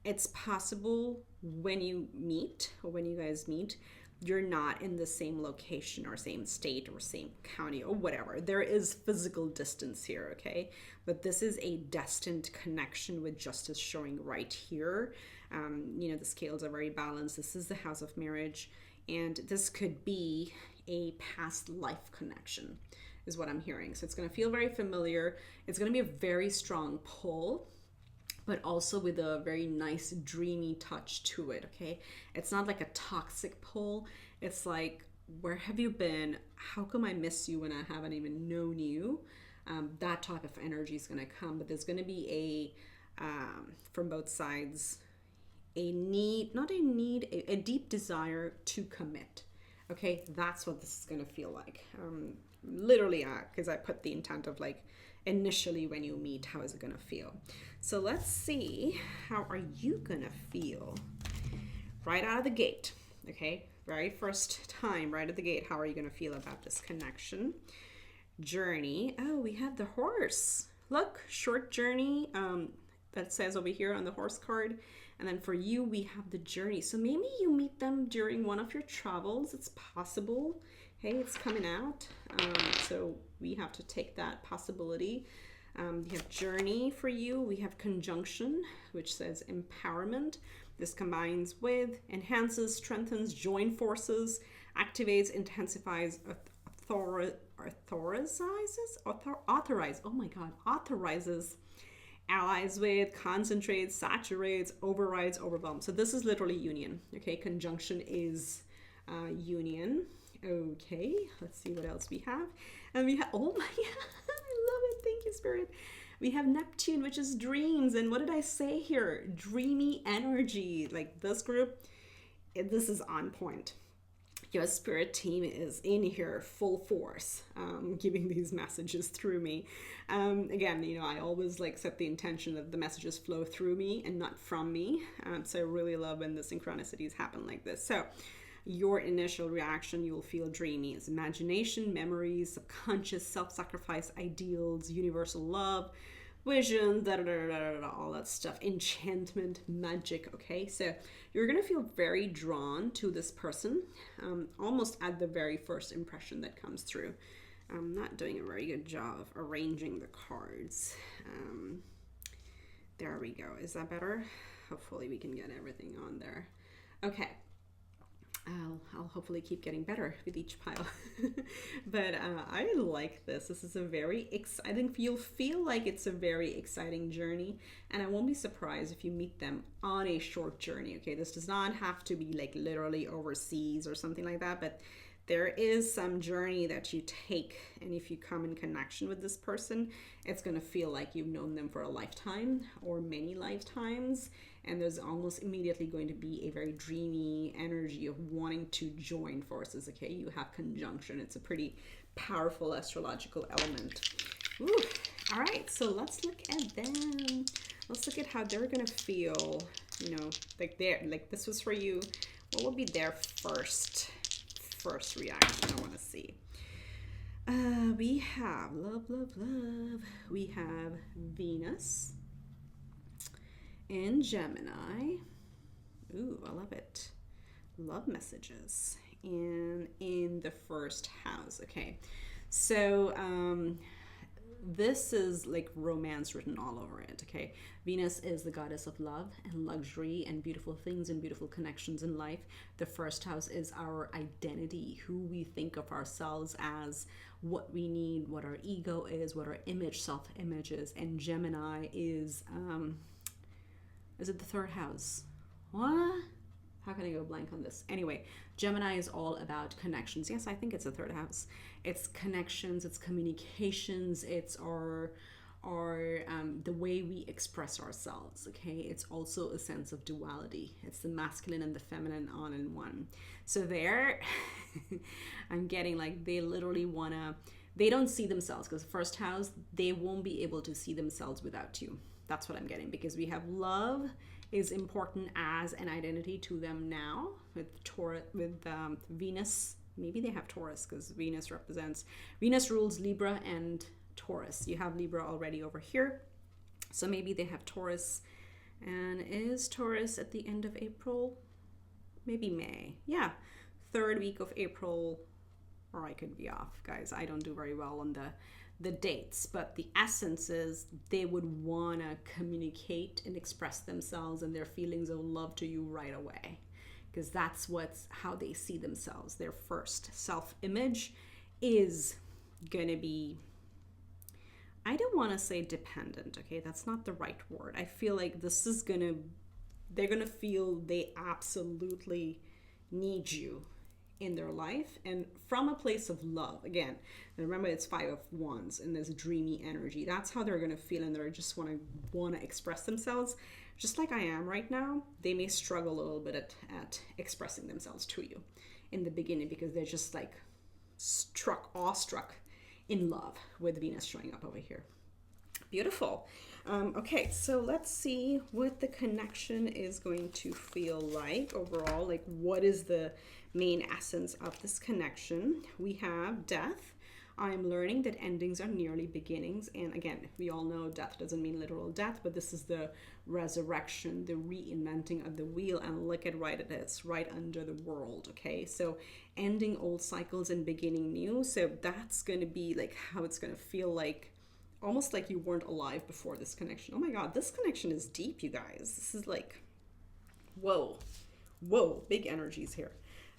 it's possible when you meet, or when you guys meet, you're not in the same location or same state or same county or whatever. There is physical distance here, okay? But this is a destined connection with justice showing right here. The scales are very balanced. This is the house of marriage, and this could be a past life connection is what I'm hearing. So it's going to feel very familiar. It's going to be a very strong pull, but also with a very nice dreamy touch to it, okay? It's not like a toxic pull. It's like, where have you been? How come I miss you when I haven't even known you? That type of energy is going to come, but there's going to be from both sides, a deep desire to commit. Okay, that's what this is going to feel like. Literally, because I put the intent of like, initially when you meet, how is it going to feel? So let's see, how are you going to feel right out of the gate? Okay, very first time, right at the gate, how are you going to feel about this connection? Journey. Oh, we have the horse. Look, short journey. That says over here on the horse card. And then for you, we have the journey. So maybe you meet them during one of your travels. It's possible. Hey, it's coming out. So we have to take that possibility. We have journey for you. We have conjunction, which says empowerment. This combines with, enhances, strengthens, join forces, activates, intensifies, authorizes, allies with, concentrates, saturates, overrides, overwhelms. So this is literally union. Okay, conjunction is union. Okay, let's see what else we have. And we have, oh my God, I love it. Thank you, Spirit. We have Neptune, which is dreams. And what did I say here? Dreamy energy. Like this group, this is on point. Your spirit team is in here full force, giving these messages through me. Again, I always like set the intention that the messages flow through me and not from me. So I really love when the synchronicities happen like this. So your initial reaction, you will feel dreamy. It's imagination, memories, subconscious, self-sacrifice, ideals, universal love, vision, all that stuff, enchantment, magic. Okay, so you're gonna feel very drawn to this person, almost at the very first impression that comes through. I'm not doing a very good job of arranging the cards. There we go. Is that better? Hopefully we can get everything on there. Okay. I'll hopefully keep getting better with each pile. But I like this. This is a very exciting, you'll feel like it's a very exciting journey. And I won't be surprised if you meet them on a short journey. Okay, this does not have to be like literally overseas or something like that. But there is some journey that you take. And if you come in connection with this person, it's going to feel like you've known them for a lifetime or many lifetimes. And there's almost immediately going to be a very dreamy energy of wanting to join forces. Okay, you have conjunction. It's a pretty powerful astrological element. Ooh. All right, so let's look at them. Let's look at how they're gonna feel. Like this was for you. What would be their first reaction? I want to see. We have love. We have Venus in Gemini. Ooh, I love it. Love messages. And in the first house. Okay. So this is like romance written all over it. Okay. Venus is the goddess of love and luxury and beautiful things and beautiful connections in life. The first house is our identity, who we think of ourselves as, what we need, what our ego is, what our self-image is. And Gemini is it the third house? What? How can I go blank on this? Anyway, Gemini is all about connections. Yes, I think it's the third house. It's connections, it's communications, it's our the way we express ourselves. Okay, it's also a sense of duality. It's the masculine and the feminine on in one. So there, I'm getting like they literally they don't see themselves, because first house, they won't be able to see themselves without you. That's what I'm getting, because we have love is important as an identity to them now with Venus. Maybe they have Taurus, because Venus rules Libra and Taurus. You have Libra already over here, so maybe they have Taurus. And is Taurus at the end of April? Maybe May. Yeah, third week of April, or I could be off, guys. I don't do very well on the dates, but the essence is they would want to communicate and express themselves and their feelings of love to you right away, because that's how they see themselves. Their first self-image is gonna be, I don't want to say dependent, okay? That's not the right word. I feel like they're gonna feel they absolutely need you in their life, and from a place of love. Again, remember, it's 5 of Wands and this dreamy energy. That's how they're gonna feel, and they're just wanna express themselves, just like I am right now. They may struggle a little bit at expressing themselves to you in the beginning, because they're just like awestruck in love with Venus showing up over here. Beautiful. Okay, so let's see what the connection is going to feel like overall. Like, what is the main essence of this connection? We have death. I'm learning that endings are nearly beginnings. And again, we all know death doesn't mean literal death, but this is the resurrection, the reinventing of the wheel. And look at right, it is right under the world. Okay, so ending old cycles and beginning new. So that's going to be like how it's going to feel like, almost like you weren't alive before this connection. Oh my God, this connection is deep, you guys. This is like, whoa, big energies here.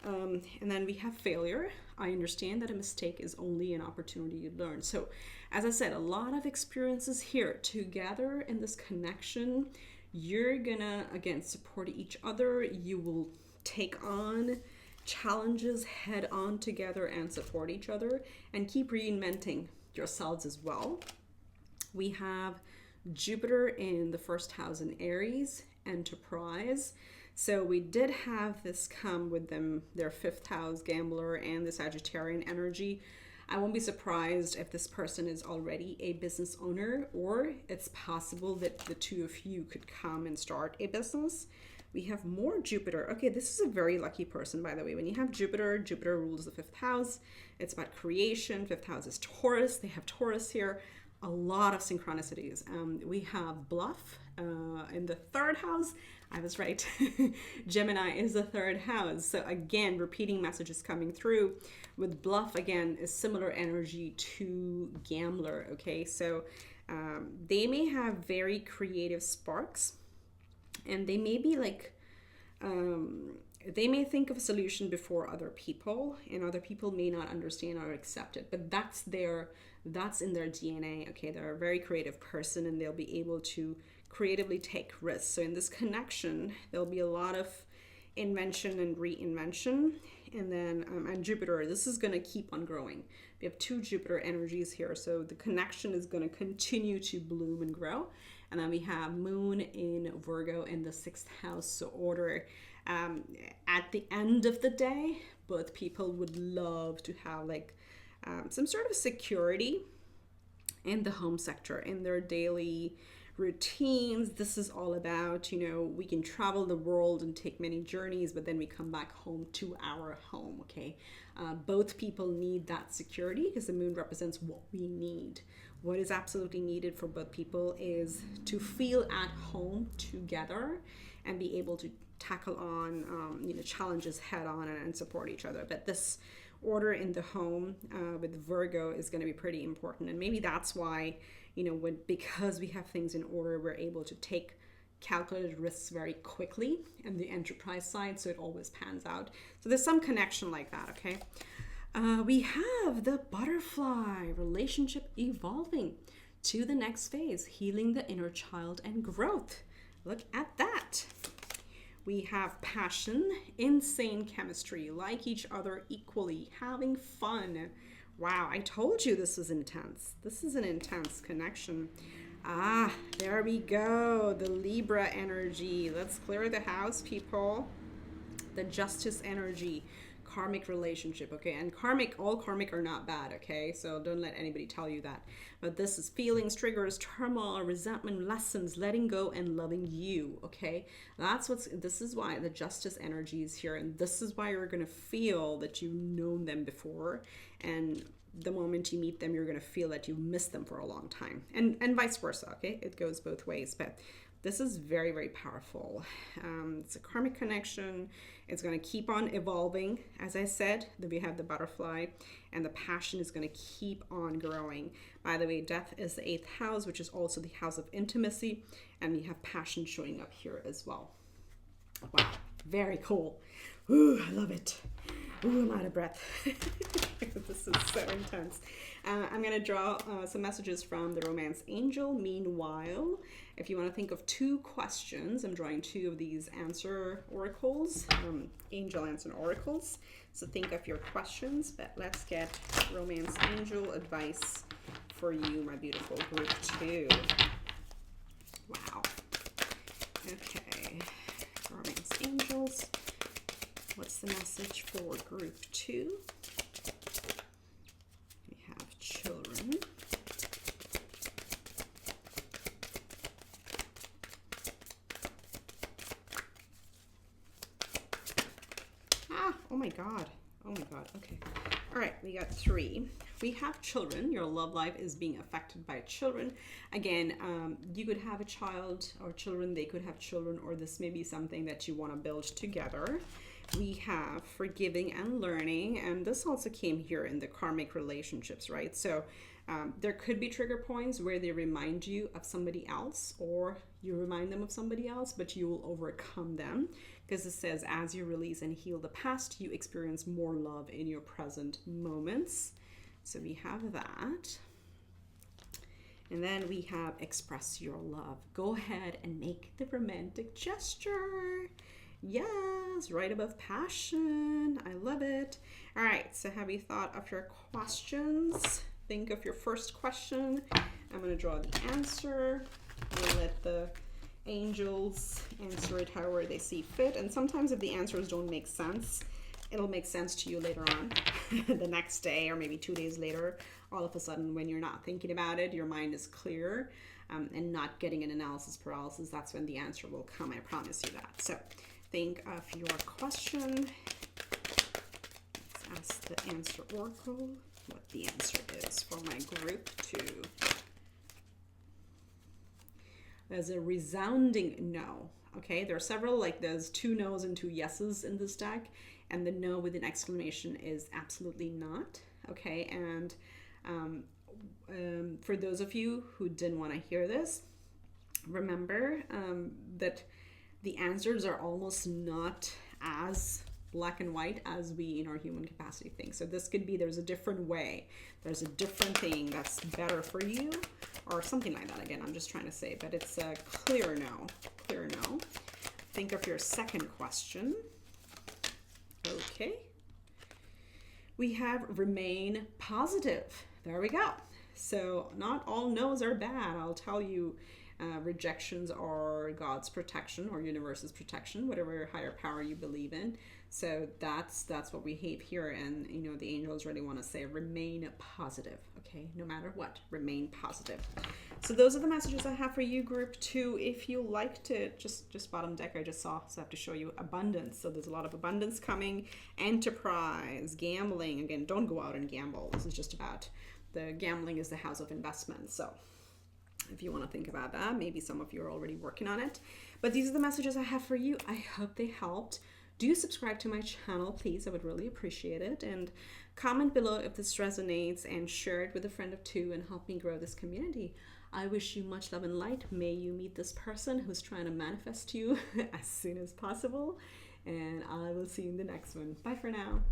And then we have failure. I understand that a mistake is only an opportunity to learn. So as I said, a lot of experiences here together in this connection. You're gonna, again, support each other. You will take on challenges head on together and support each other, and keep reinventing yourselves as well. We have Jupiter in the first house in Aries, enterprise. So we did have this come with them, their 5th house gambler and the Sagittarian energy. I won't be surprised if this person is already a business owner, or it's possible that the two of you could come and start a business. We have more Jupiter. Okay, this is a very lucky person, by the way. When you have Jupiter, Jupiter rules the 5th house. It's about creation. 5th house is Taurus. They have Taurus here. A lot of synchronicities. We have bluff in the 3rd house. I was right. Gemini is the 3rd house. So again, repeating messages coming through with bluff. Again, is similar energy to gambler. Okay, so they may have very creative sparks, and they may be like, they may think of a solution before other people, and other people may not understand or accept it, but that's in their DNA. Okay, they're a very creative person, and they'll be able to creatively take risks. So in this connection, there'll be a lot of invention and reinvention. And then and Jupiter, this is going to keep on growing. We have 2 Jupiter energies here, so the connection is going to continue to bloom and grow. And then we have Moon in Virgo in the 6th house. So order, at the end of the day, both people would love to have like some sort of security in the home sector, in their daily routines. This is all about, we can travel the world and take many journeys, but then we come back home to our home. Okay, both people need that security, because the moon represents what we need. What is absolutely needed for both people is to feel at home together and be able to tackle on challenges head on and support each other. But this order in the home with Virgo is going to be pretty important, and maybe that's why because we have things in order, we're able to take calculated risks very quickly in the enterprise side, so it always pans out. So there's some connection like that. Okay, we have the butterfly, relationship evolving to the next phase, healing the inner child and growth. Look at that. We have passion, insane chemistry, like each other equally, having fun. Wow, I told you this was intense. This is an intense connection. Ah, there we go. The Libra energy. Let's clear the house, people. The Justice energy. Karmic relationship, okay? And all karmic are not bad, okay? So don't let anybody tell you that. But this is feelings, triggers, turmoil, resentment, lessons, letting go, and loving you, okay? This is why the Justice energy is here, and this is why you're gonna feel that you've known them before, and the moment you meet them, you're gonna feel that you missed them for a long time, and vice versa, okay? It goes both ways, but this is very, very powerful. It's a karmic connection. It's going to keep on evolving. As I said, that we have the butterfly, and the passion is going to keep on growing. By the way, death is the 8th house, which is also the house of intimacy, and we have passion showing up here as well. Wow, very cool. Ooh, I love it. Ooh, I'm out of breath. This is so intense. I'm going to draw some messages from the romance angel. Meanwhile, if you want to think of 2 questions, I'm drawing 2 of these answer oracles, angel answer oracles. So think of your questions, but let's get romance angel advice for you, my beautiful group 2. Wow. Okay. Romance angels. What's the message for group 2? We have children. Oh my God. Oh my God. Okay. All right. We got 3. We have children. Your love life is being affected by children. Again, you could have a child or children. They could have children, or this may be something that you want to build together. We have forgiving and learning, and this also came here in the karmic relationships, right? So there could be trigger points where they remind you of somebody else, or you remind them of somebody else, but you will overcome them, because it says as you release and heal the past, you experience more love in your present moments. So we have that. And then we have express your love. Go ahead and make the romantic gesture. Yes, right above passion. I love it. All right, so have you thought of your questions? Think of your first question. I'm going to draw the answer. We'll let the angels answer it however they see fit. And sometimes if the answers don't make sense, it'll make sense to you later on, the next day, or maybe 2 days later. All of a sudden, when you're not thinking about it, your mind is clear, and not getting an analysis paralysis. That's when the answer will come. I promise you that. So think of your question. Let's ask the answer oracle what the answer is for my group 2. There's a resounding no. Okay, there are several, like there's 2 no's and 2 yeses in this deck, and the no with an exclamation is absolutely not. Okay, and for those of you who didn't want to hear this, remember that the answers are almost not as black and white as we in our human capacity think. So this could be there's a different way, there's a different thing that's better for you, or something like that. Again, I'm just trying to say, but it's a clear no. Clear no. Think of your second question. Okay. We have remain positive. There we go. So not all no's are bad. I'll tell you, rejections are God's protection or universe's protection, whatever higher power you believe in. So that's what we have here. And you know, the angels really want to say remain positive. Okay, no matter what, remain positive. So those are the messages I have for you, group 2. If you liked it, just bottom deck I just saw, so I have to show you abundance. So there's a lot of abundance coming. Enterprise, gambling. Again, don't go out and gamble. This is just about the gambling is the house of investment. So if you want to think about that, maybe some of you are already working on it. But these are the messages I have for you. I hope they helped. Do subscribe to my channel, please. I would really appreciate it. And comment below if this resonates, and share it with a friend of 2 and help me grow this community. I wish you much love and light. May you meet this person who's trying to manifest you as soon as possible. And I will see you in the next one. Bye for now.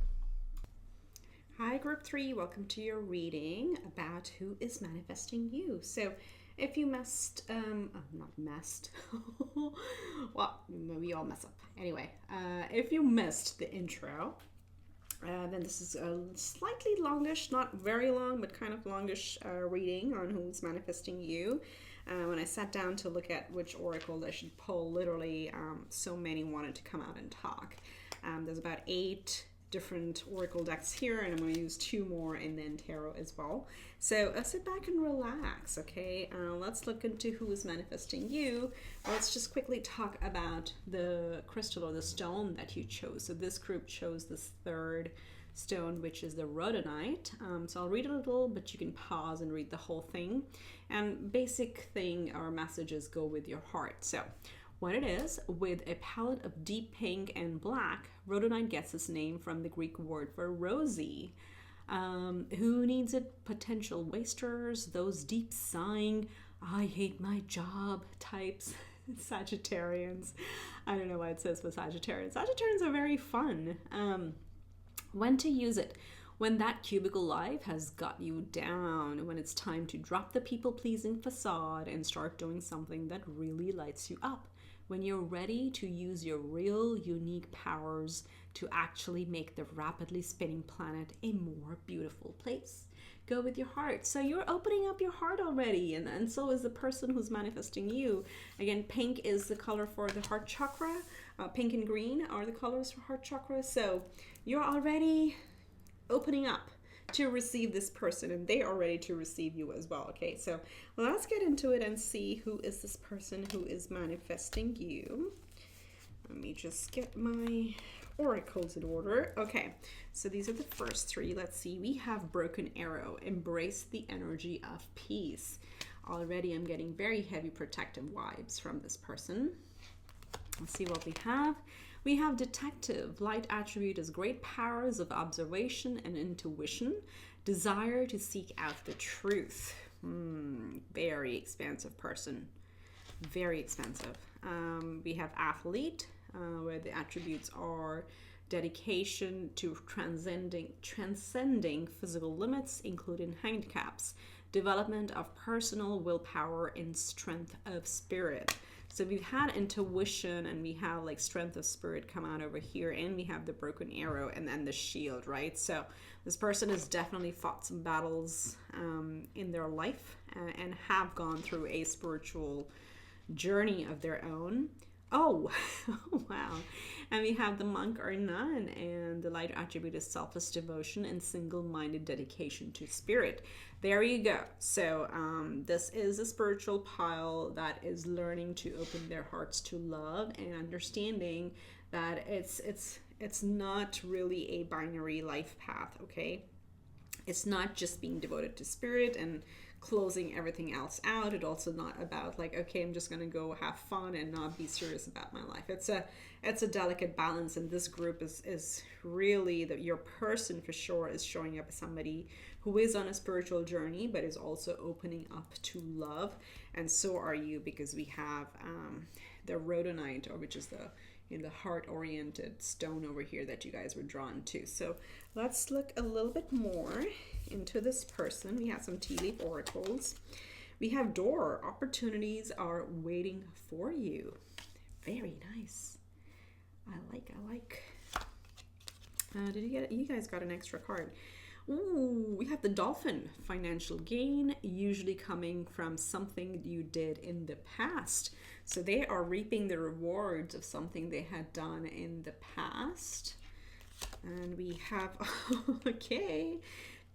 Hi, group 3. Welcome to your reading about who is manifesting you. So if you messed, not messed, well, we all mess up. Anyway, if you missed the intro, then this is a slightly longish, not very long, but kind of longish reading on who's manifesting you. When I sat down to look at which oracle I should pull, literally so many wanted to come out and talk. There's about 8 different oracle decks here, and I'm going to use 2 more and then tarot as well. So sit back and relax, okay? Let's look into who is manifesting you. Let's just quickly talk about the crystal or the stone that you chose. So this group chose this 3rd stone, which is the rhodonite. So I'll read a little, but you can pause and read the whole thing. And basic thing or messages go with your heart. So what it is, with a palette of deep pink and black, rhodonite gets its name from the Greek word for rosy. Who needs it? Potential wasters, those deep sighing, I hate my job types, Sagittarians. I don't know why it says for Sagittarians. Sagittarians are very fun. When to use it? When that cubicle life has got you down, when it's time to drop the people-pleasing facade and start doing something that really lights you up. When you're ready to use your real unique powers to actually make the rapidly spinning planet a more beautiful place. Go with your heart. So you're opening up your heart already, and so is the person who's manifesting you. Again, pink is the color for the heart chakra. Pink and green are the colors for heart chakra. So you're already opening up to receive this person, and they are ready to receive you as well. Okay, so let's get into it and see who is this person who is manifesting you. Let me just get my oracles in order. Okay, so these are the first three. Let's see. We have Broken Arrow. Embrace the energy of peace. Already I'm getting very heavy protective vibes from this person. Let's see what we have. We have Detective. Light attribute is great powers of observation and intuition. Desire to seek out the truth. Very expansive person. Very expensive. We have Athlete, where the attributes are dedication to transcending physical limits, including handicaps. Development of personal willpower and strength of spirit. So we've had intuition and we have like strength of spirit come out over here, and we have the broken arrow and then the shield, right? So this person has definitely fought some battles in their life and have gone through a spiritual journey of their own. Oh, wow. And we have the monk or nun, and the light attribute is selfless devotion and single-minded dedication to spirit. There you go. So this is a spiritual pile that is learning to open their hearts to love and understanding that it's not really a binary life path, okay? It's not just being devoted to spirit and closing everything else out. It's also not about like, okay, I'm just gonna go have fun and not be serious about my life. It's a delicate balance, and this group is really that your person for sure is showing up as somebody who is on a spiritual journey but is also opening up to love, and so are you, because we have the rhodonite, or which is the heart-oriented stone over here that you guys were drawn to. So let's look a little bit more into this person. We have some tea leaf oracles. We have Door. Opportunities are waiting for you. Very nice. I like. Did you get it? You guys got an extra card. Ooh, we have the Dolphin. Financial gain, usually coming from something you did in the past. So they are reaping the rewards of something they had done in the past. And we have, okay,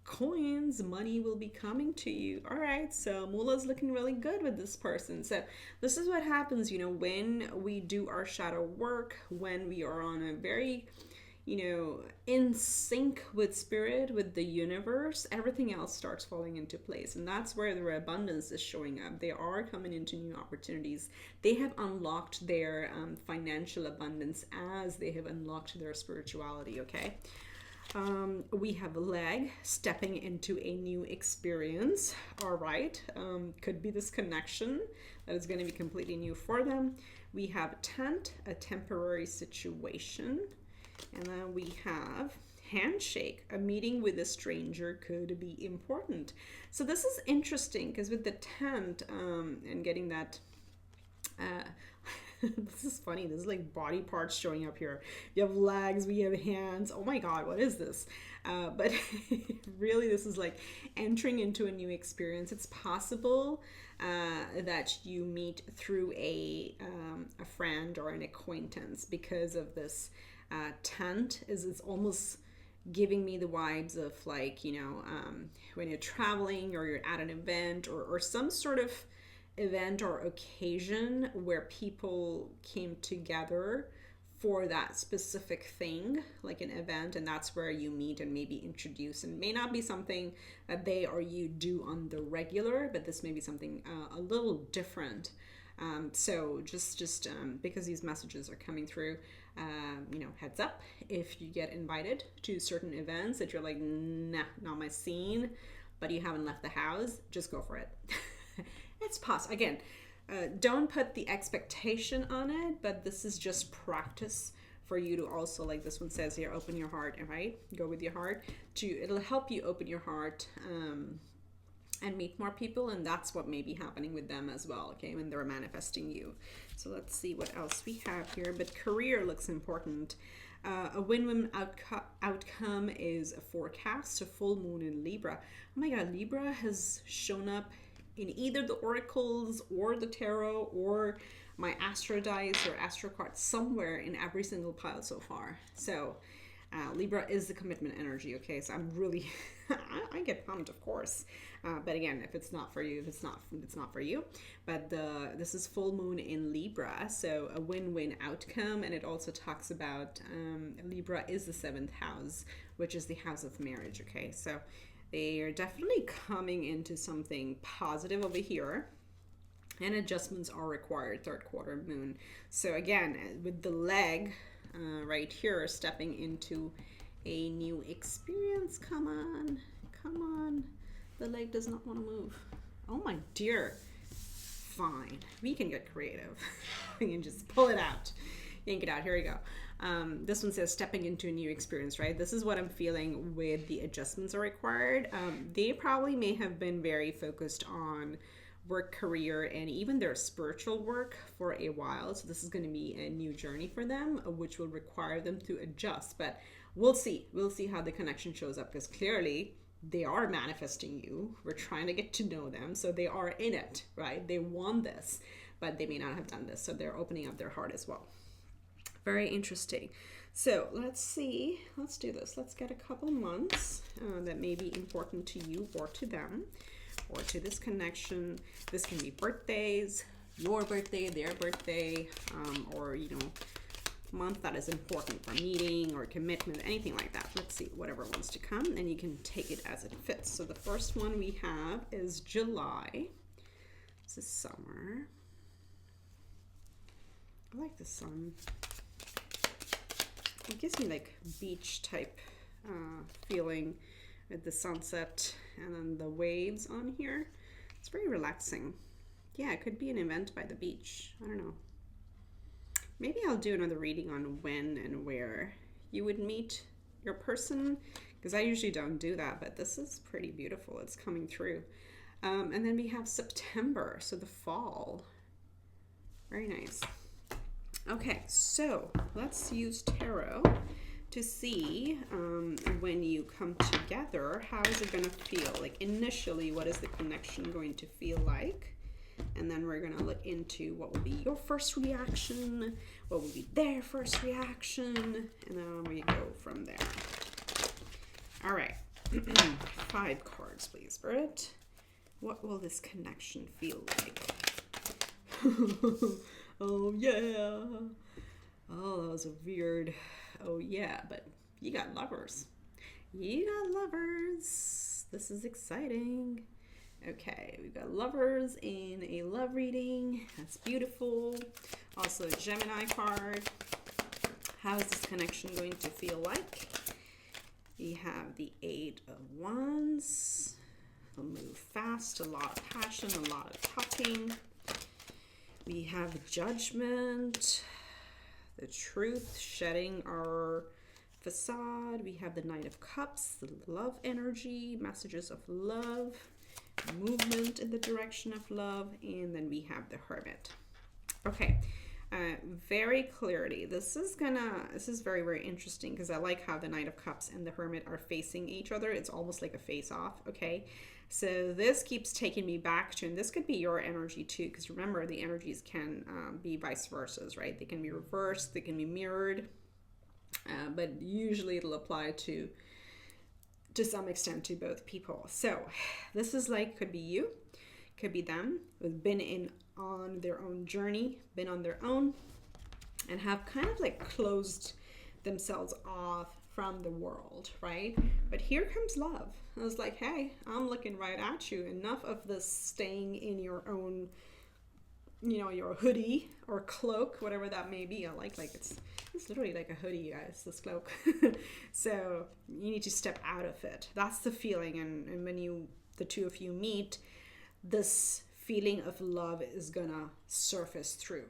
coins, money will be coming to you. All right, so Moolah's looking really good with this person. So this is what happens, when we do our shadow work, when we are on a very, in sync with spirit, with the universe, everything else starts falling into place. And that's where the abundance is showing up. They are coming into new opportunities. They have unlocked their financial abundance as they have unlocked their spirituality, okay? We have Leg, stepping into a new experience. All right. Could be this connection that is going to be completely new for them. We have Tent, a temporary situation. And then we have Handshake, a meeting with a stranger could be important. So this is interesting because with the tent and getting that, this is funny. This is like body parts showing up here. You have legs, we have hands. Oh my God, what is this? But really, this is like entering into a new experience. It's possible that you meet through a friend or an acquaintance because of this. Tent is almost giving me the vibes of like, when you're traveling or you're at an event or some sort of event or occasion where people came together for that specific thing, like an event, and that's where you meet and maybe introduce. And may not be something that they or you do on the regular, but this may be something a little different. So just because these messages are coming through, heads up if you get invited to certain events that you're like, nah, not my scene, but you haven't left the house, just go for it. It's possible. Again, don't put the expectation on it, but this is just practice for you to also, like this one says here, open your heart, right? Go with your heart. It'll help you open your heart and meet more people, and that's what may be happening with them as well, okay, when they're manifesting you. So let's see what else we have here. But career looks important. A win-win outcome is a forecast, a full moon in Libra. Oh my God, Libra has shown up in either the oracles or the tarot or my astro dice or astro cards, somewhere in every single pile so far. So Libra is the commitment energy, okay? So I'm really, I get pumped, of course. But again, if it's not for you, it's not for you. But this is full moon in Libra, so a win-win outcome. And it also talks about Libra is the 7th house, which is the house of marriage, okay? So they are definitely coming into something positive over here. And adjustments are required, 3rd quarter moon. So again, with the leg right here, stepping into a new experience. Come on, come on. The leg does not want to move. Oh my dear. Fine. We can get creative. We can just pull it out. Yank it out. Here we go. This one says stepping into a new experience, right? This is what I'm feeling with the adjustments are required. They probably may have been very focused on work, career, and even their spiritual work for a while. So this is going to be a new journey for them, which will require them to adjust. But we'll see. We'll see how the connection shows up, because clearly they are manifesting you. We're trying to get to know them. So they are in it, right? They want this, but they may not have done this. So they're opening up their heart as well. Very interesting. So let's see. Let's do this. Let's get a couple months that may be important to you or to them or to this connection. This can be birthdays, your birthday, their birthday, or, month that is important for meeting or commitment, anything like that. Let's see, whatever wants to come, and you can take it as it fits. So the first one we have is July. This is summer. I like the sun. It gives me like beach type feeling with the sunset and then the waves on here. It's very relaxing. Yeah, it could be an event by the beach. I don't know. Maybe I'll do another reading on when and where you would meet your person, because I usually don't do that, but this is pretty beautiful. It's coming through. And then we have September, so the fall. Very nice. Okay, so let's use tarot to see when you come together, how is it going to feel? Like initially, what is the connection going to feel like? And then we're going to look into what will be your first reaction, what will be their first reaction, and then we go from there. All right, 5 cards, please, Britt. What will this connection feel like? Oh, yeah. Oh, that was a weird, oh, yeah, but you got lovers. You got lovers. This is exciting. Okay, we've got lovers in a love reading. That's beautiful. Also, a Gemini card. How is this connection going to feel like? We have the 8 of Wands. We'll move fast, a lot of passion, a lot of talking. We have Judgment, the Truth, shedding our facade. We have the Knight of Cups, the love energy, messages of love, movement in the direction of love, and then we have the Hermit. Okay, very clearly, this is very, very interesting, because I like how the Knight of Cups and the Hermit are facing each other. It's almost like a face-off, okay? So this keeps taking me back to, and this could be your energy too, because remember, the energies can be vice versa, right? They can be reversed, they can be mirrored, but usually it'll apply to some extent to both people. So this is like, could be you, could be them, who've been on their own journey, been on their own, and have kind of like closed themselves off from the world, right? But here comes love. I was like, hey, I'm looking right at you. Enough of this staying in your own, your hoodie or cloak, whatever that may be. I like it's literally like a hoodie, you guys, this cloak. So you need to step out of it. That's the feeling. And when the two of you meet, this feeling of love is gonna surface through.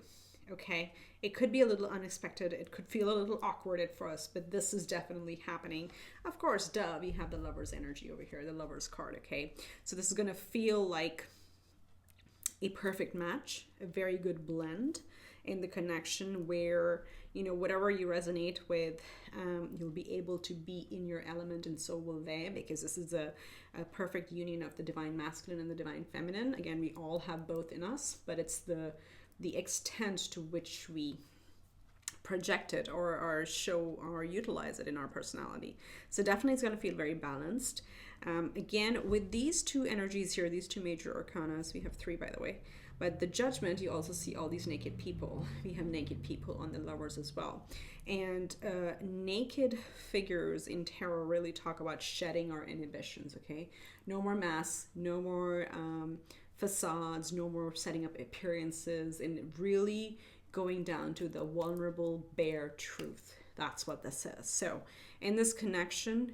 Okay, it could be a little unexpected, it could feel a little awkward at first, but this is definitely happening. Of course, duh, we have the Lover's energy over here, the Lover's card. Okay, so this is gonna feel like a perfect match, a very good blend in the connection where, whatever you resonate with, you'll be able to be in your element, and so will they, because this is a perfect union of the divine masculine and the divine feminine. Again, we all have both in us, but it's the extent to which we project it or show or utilize it in our personality. So definitely it's going to feel very balanced. Again, with these two energies here, these two major arcanas, we have three, by the way, but the Judgment, you also see all these naked people. We have naked people on the Lovers as well. And naked figures in tarot really talk about shedding our inhibitions, okay? No more masks, no more facades, no more setting up appearances, and really going down to the vulnerable, bare truth. That's what this is. So in this connection,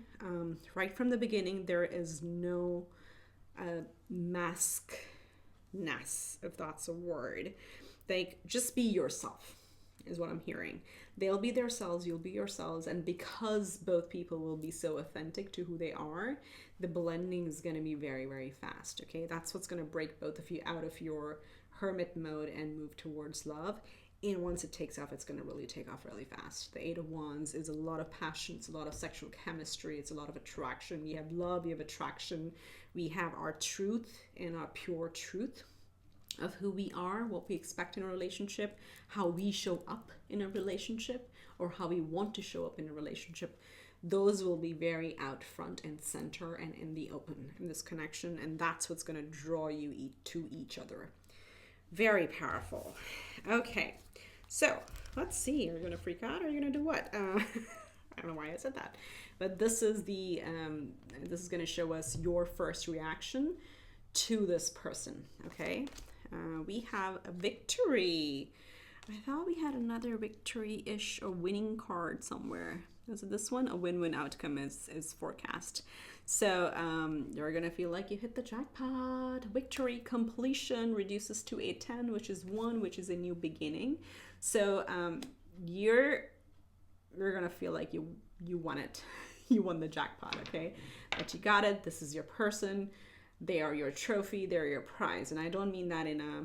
right from the beginning, there is no maskness, if that's a word. Like, just be yourself is what I'm hearing. They'll be themselves, you'll be yourselves, and because both people will be so authentic to who they are, the blending is going to be very, very fast. Okay, that's what's going to break both of you out of your hermit mode and move towards love. And once it takes off, it's going to really take off really fast. The Eight of Wands is a lot of passion, it's a lot of sexual chemistry, it's a lot of attraction. We have love, we have attraction, we have our truth and our pure truth of who we are, what we expect in a relationship, how we show up in a relationship, or how we want to show up in a relationship. Those will be very out front and center and in the open in this connection, and that's what's going to draw you to each other. Very powerful. Okay, so let's see. Are you going to freak out, or are you going to do what? I don't know why I said that, but this is this is going to show us your first reaction to this person. Okay, we have a victory. I thought we had another victory-ish or winning card somewhere. Is it this one? A win-win outcome is forecast. So you're going to feel like you hit the jackpot. Victory, completion reduces to a 10, which is 1, which is a new beginning. So you're going to feel like you won it. You won the jackpot, okay? But you got it. This is your person. They are your trophy. They're your prize. And I don't mean that in a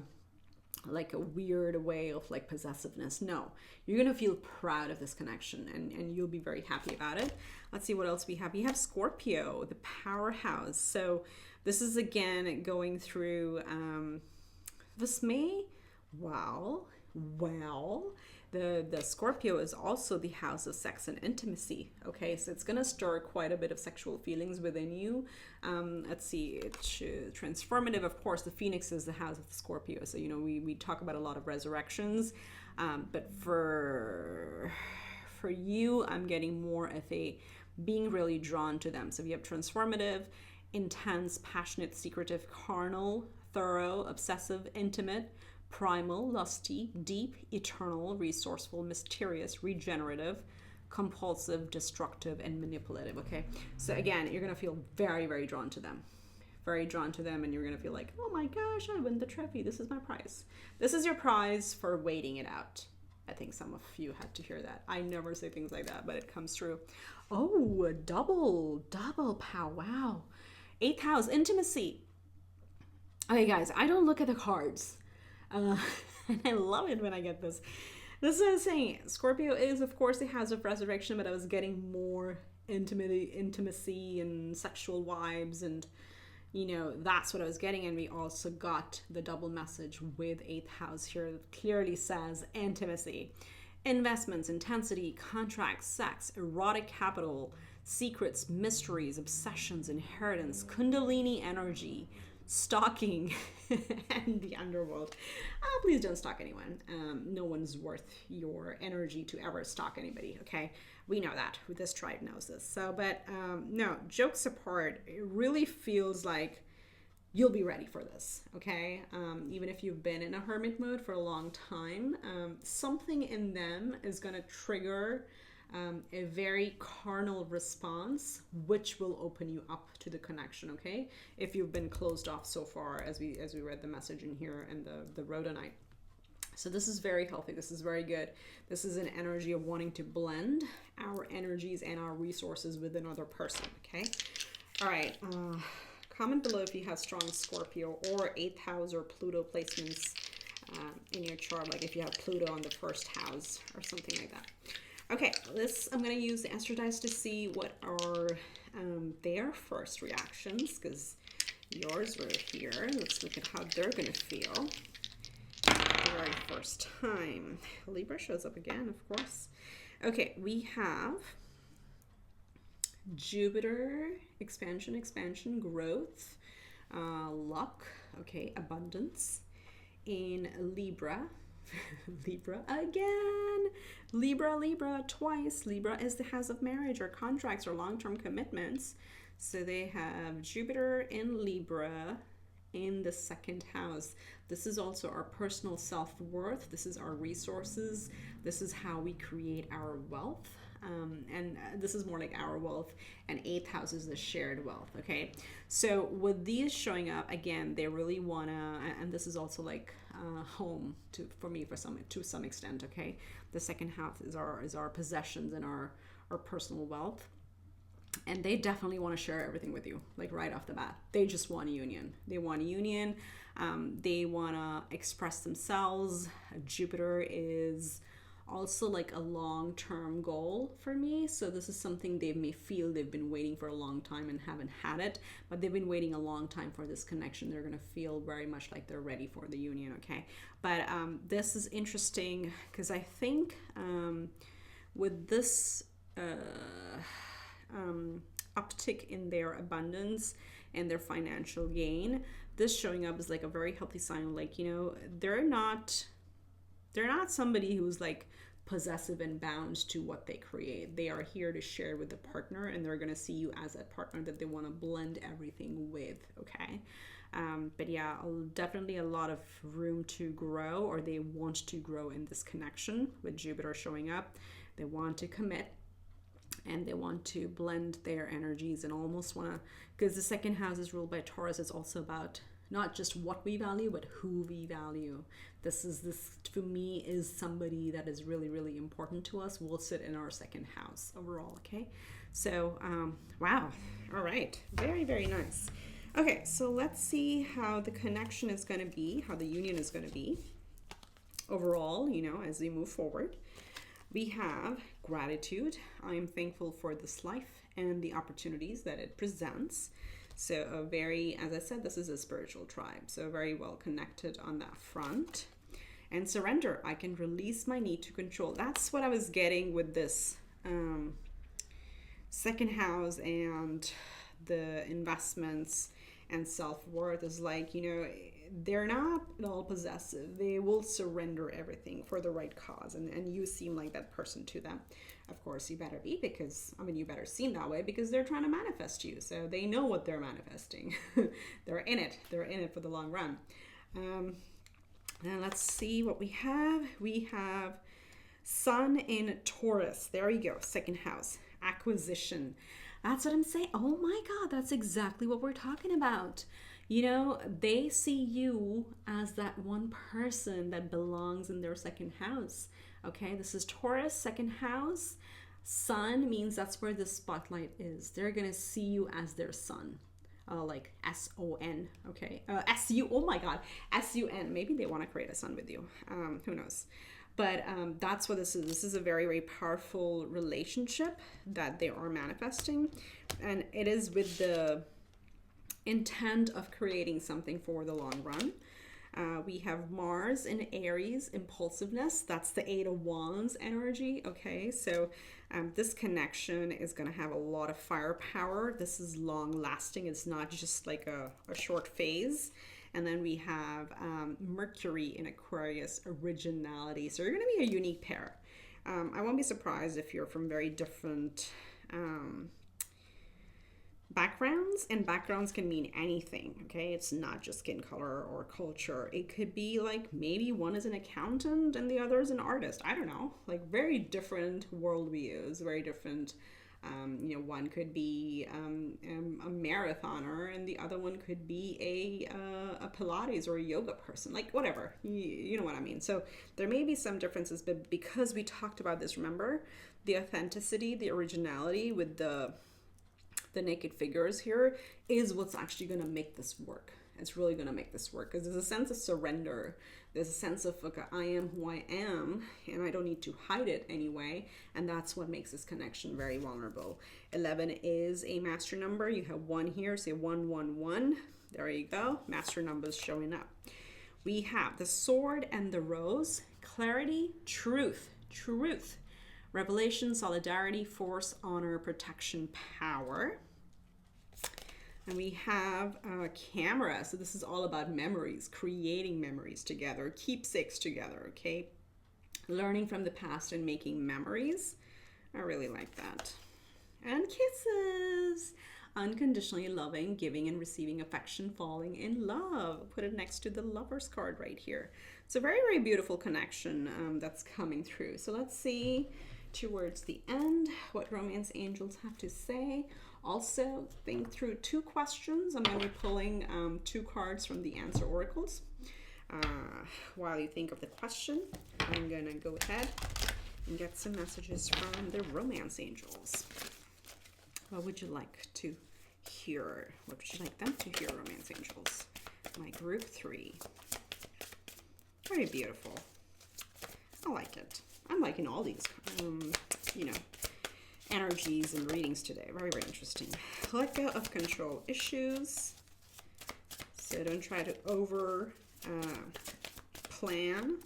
weird way of like possessiveness. No, you're gonna feel proud of this connection, and you'll be very happy about it. Let's see what else we have. We have Scorpio, the powerhouse. So this is again going through this may the Scorpio is also the house of sex and intimacy. Okay, so it's gonna stir quite a bit of sexual feelings within you. Let's see, it's transformative. Of course, the Phoenix is the house of the Scorpio, so we talk about a lot of resurrections, but for you, I'm getting more of a being really drawn to them. So we have transformative, intense, passionate, secretive, carnal, thorough, obsessive, intimate, primal, lusty, deep, eternal, resourceful, mysterious, regenerative, compulsive, destructive, and manipulative. Okay, so again, you're gonna feel very, very drawn to them, and you're gonna feel like, oh my gosh, I win the trophy. This is my prize. This is your prize for waiting it out. I think some of you had to hear that. I never say things like that, but it comes true. Oh, double pow. Wow. 8th house, intimacy. Okay, guys, I don't look at the cards. And I love it when I get this. This is what I was saying. Scorpio is, of course, the house of resurrection, but I was getting more intimacy and sexual vibes, and that's what I was getting. And we also got the double message with 8th house here that clearly says intimacy, investments, intensity, contracts, sex, erotic capital, secrets, mysteries, obsessions, inheritance, kundalini energy, stalking and the underworld. Please don't stalk anyone. No one's worth your energy to ever stalk anybody, okay? We know that. This tribe knows this. So, but no, jokes apart, it really feels like you'll be ready for this, okay? Even if you've been in a hermit mode for a long time, something in them is going to trigger a very carnal response, which will open you up to the connection, okay? If you've been closed off so far, as we read the message in here and the rhodonite. So this is very healthy. This is very good. This is an energy of wanting to blend our energies and our resources with another person, okay? All right. Comment below if you have strong Scorpio or 8th house or Pluto placements in your chart, like if you have Pluto on the 1st house or something like that. Okay, I'm going to use the Astro Dice to see what are their first reactions, because yours were here. Let's look at how they're going to feel the very first time. Libra shows up again, of course. Okay, we have Jupiter, expansion, growth, luck, okay, abundance in Libra. Libra again. Libra twice. Libra is the house of marriage or contracts or long-term commitments. So they have Jupiter in Libra in the 2nd house. This is also our personal self-worth. This is our resources. This is how we create our wealth. And this is more like our wealth, and 8th house is the shared wealth, okay? So with these showing up, again, they really wanna, and this is also like home for me to some extent, okay? The 2nd house is our possessions and our personal wealth. And they definitely want to share everything with you, like right off the bat. They just want a union. They want a union. They want to express themselves. Jupiter is also like a long-term goal for me. So this is something they may feel they've been waiting for a long time and haven't had it, but they've been waiting a long time for this connection. They're going to feel very much like they're ready for the union, okay? But this is interesting because I think with this uptick in their abundance and their financial gain, this showing up is like a very healthy sign. Like, you know, they're not somebody who's like possessive and bound to what they create. They are here to share with the partner, and they're going to see you as that partner that they want to blend everything with, okay? But yeah, definitely a lot of room to grow, or they want to grow in this connection with Jupiter showing up. They want to commit, and they want to blend their energies and almost want to, because the 2nd house is ruled by Taurus. It's also about not just what we value, but who we value. This for me is somebody that is really, really important to us. Will sit in our 2nd house overall, okay? So, wow. All right. Very, very nice. Okay, so let's see how the connection is going to be, how the union is going to be overall, you know, as we move forward. We have gratitude. I am thankful for this life and the opportunities that it presents. So a very, as I said, this is a spiritual tribe, so very well connected on that front. And surrender. I can release my need to control. That's what I was getting with this 2nd house and the investments and self-worth is like, you know, they're not at all possessive. They will surrender everything for the right cause. And you seem like that person to them. Of course, you better be, because, I mean, you better seem that way because they're trying to manifest you. So they know what they're manifesting. They're in it. They're in it for the long run. Now let's see what we have. We have Sun in Taurus. There you go. 2nd house. Acquisition. That's what I'm saying. Oh my God, that's exactly what we're talking about. You know, they see you as that one person that belongs in their 2nd house. Okay, this is Taurus, 2nd house. Sun means that's where the spotlight is. They're going to see you as their sun. Like S-O-N, okay? S-U, oh my God, S-U-N. Maybe they want to create a sun with you. Who knows? But that's what this is. This is a very, very powerful relationship that they are manifesting. And it is with the intent of creating something for the long run. We have Mars in Aries, impulsiveness. That's the Eight of Wands energy. Okay, so this connection is going to have a lot of firepower. This is long lasting. It's not just like a short phase. And then we have Mercury in Aquarius, originality. So you're going to be a unique pair. I won't be surprised if you're from very different backgrounds, and backgrounds can mean anything. Okay, it's not just skin color or culture. It could be like maybe one is an accountant and the other is an artist. I don't know, like very different worldviews, very different. One could be a marathoner and the other one could be a Pilates or a yoga person, like whatever, you know what I mean. So there may be some differences, but because we talked about this, remember the authenticity, the originality with the naked figures here is what's actually going to make this work. It's really going to make this work because there's a sense of surrender. There's a sense of, okay, I am who I am and I don't need to hide it anyway. And that's what makes this connection very vulnerable. 11 is a master number. You have 1 here, say 111. There you go. Master numbers showing up. We have the sword and the rose, clarity, truth, revelation, solidarity, force, honor, protection, power. And we have a camera. So this is all about memories, creating memories together, keepsakes together, okay? Learning from the past and making memories. I really like that. And kisses. Unconditionally loving, giving and receiving affection, falling in love. Put it next to the Lover's card right here. It's a very, very beautiful connection that's coming through. So let's see towards the end what romance angels have to say. Also, think through 2 questions. I'm going to be pulling 2 cards from the answer oracles. While you think of the question, I'm going to go ahead and get some messages from the romance angels. What would you like to hear? What would you like them to hear, romance angels? My group 3. Very beautiful. I like it. I'm liking all these, energies and readings today. Very, very interesting. Let go of control issues. So don't try to over plan.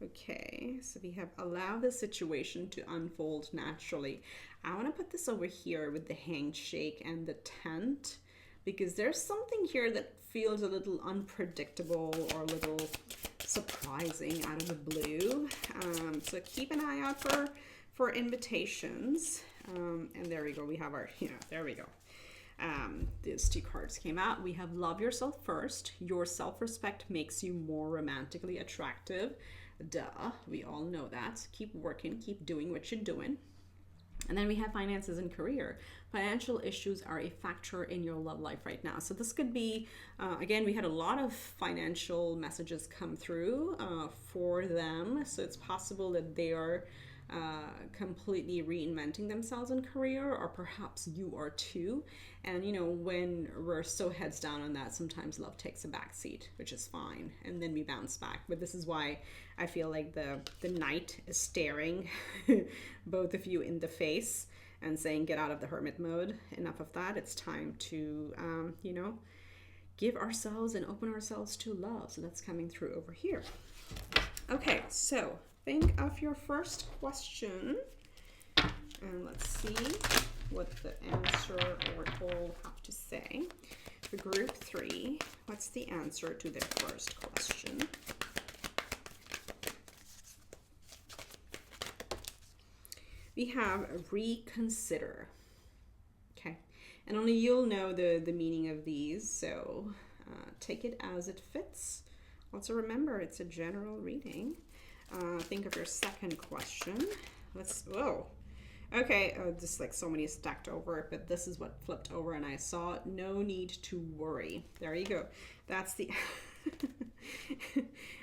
Okay, so we have allow the situation to unfold naturally. I want to put this over here with the handshake and the tent because there's something here that feels a little unpredictable or a little surprising out of the blue. So keep an eye out for invitations. And there we go. We have our, there we go. These 2 cards came out. We have love yourself first. Your self-respect makes you more romantically attractive. Duh. We all know that. Keep working. Keep doing what you're doing. And then we have finances and career. Financial issues are a factor in your love life right now. So this could be, again, we had a lot of financial messages come through for them. So it's possible that they are completely reinventing themselves in career, or perhaps you are too. And when we're so heads down on that, sometimes love takes a back seat, which is fine, and then we bounce back. But this is why I feel like the knight is staring both of you in the face and saying, get out of the hermit mode. Enough of that. It's time to give ourselves and open ourselves to love. So that's coming through over here. Okay, so think of your first question, and let's see what the answer oracle have to say. For group 3, what's the answer to their first question? We have reconsider. Okay, and only you'll know the meaning of these, so take it as it fits. Also remember, it's a general reading. Think of your second question. Okay, just like so many stacked over it, but this is what flipped over and I saw no need to worry. There you go. That's the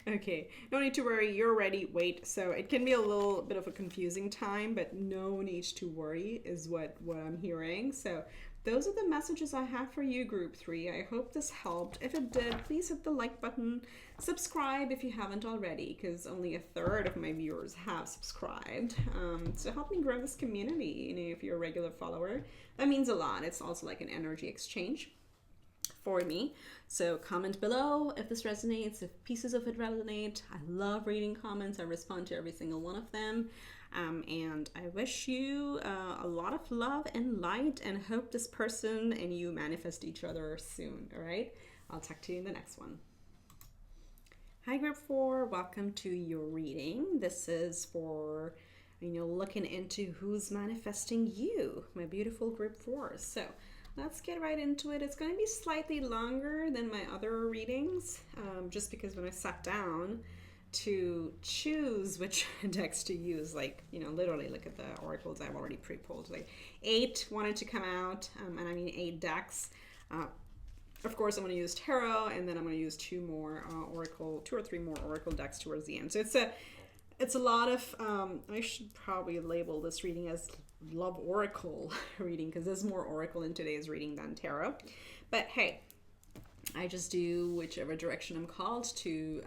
okay, no need to worry, you're ready, wait. So it can be a little bit of a confusing time, but no need to worry is what I'm hearing. So those are the messages I have for you, group 3. I hope this helped. If it did, please hit the like button. Subscribe if you haven't already, because only 1/3 of my viewers have subscribed. So help me grow this community. If you're a regular follower, that means a lot. It's also like an energy exchange. for me. So comment below if this resonates, if pieces of it resonate. I love reading comments. I respond to every single one of them. And I wish you a lot of love and light, and hope this person and you manifest each other soon. All right. I'll talk to you in the next one. Hi, group 4. Welcome to your reading. This is for, looking into who's manifesting you, my beautiful group 4. So let's get right into it. It's going to be slightly longer than my other readings, just because when I sat down to choose which decks to use, literally look at the oracles I've already pre-pulled. 8 wanted to come out, and I mean 8 decks. Of course, I'm going to use tarot, and then I'm going to use 2 or 3 more oracle decks towards the end. So it's a lot of, I should probably label this reading as love oracle reading, because there's more oracle in today's reading than tarot. But hey, I just do whichever direction I'm called to,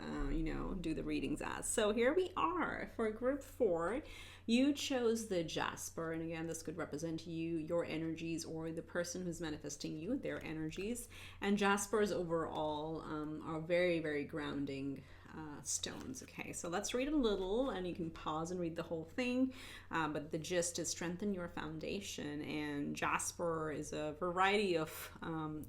do the readings as. So here we are for group 4. You chose the Jasper, and again, this could represent you, your energies, or the person who's manifesting you, their energies. And Jaspers overall are very, very grounding stones. Okay, so let's read a little, and you can pause and read the whole thing, but the gist is strengthen your foundation. And Jasper is a variety of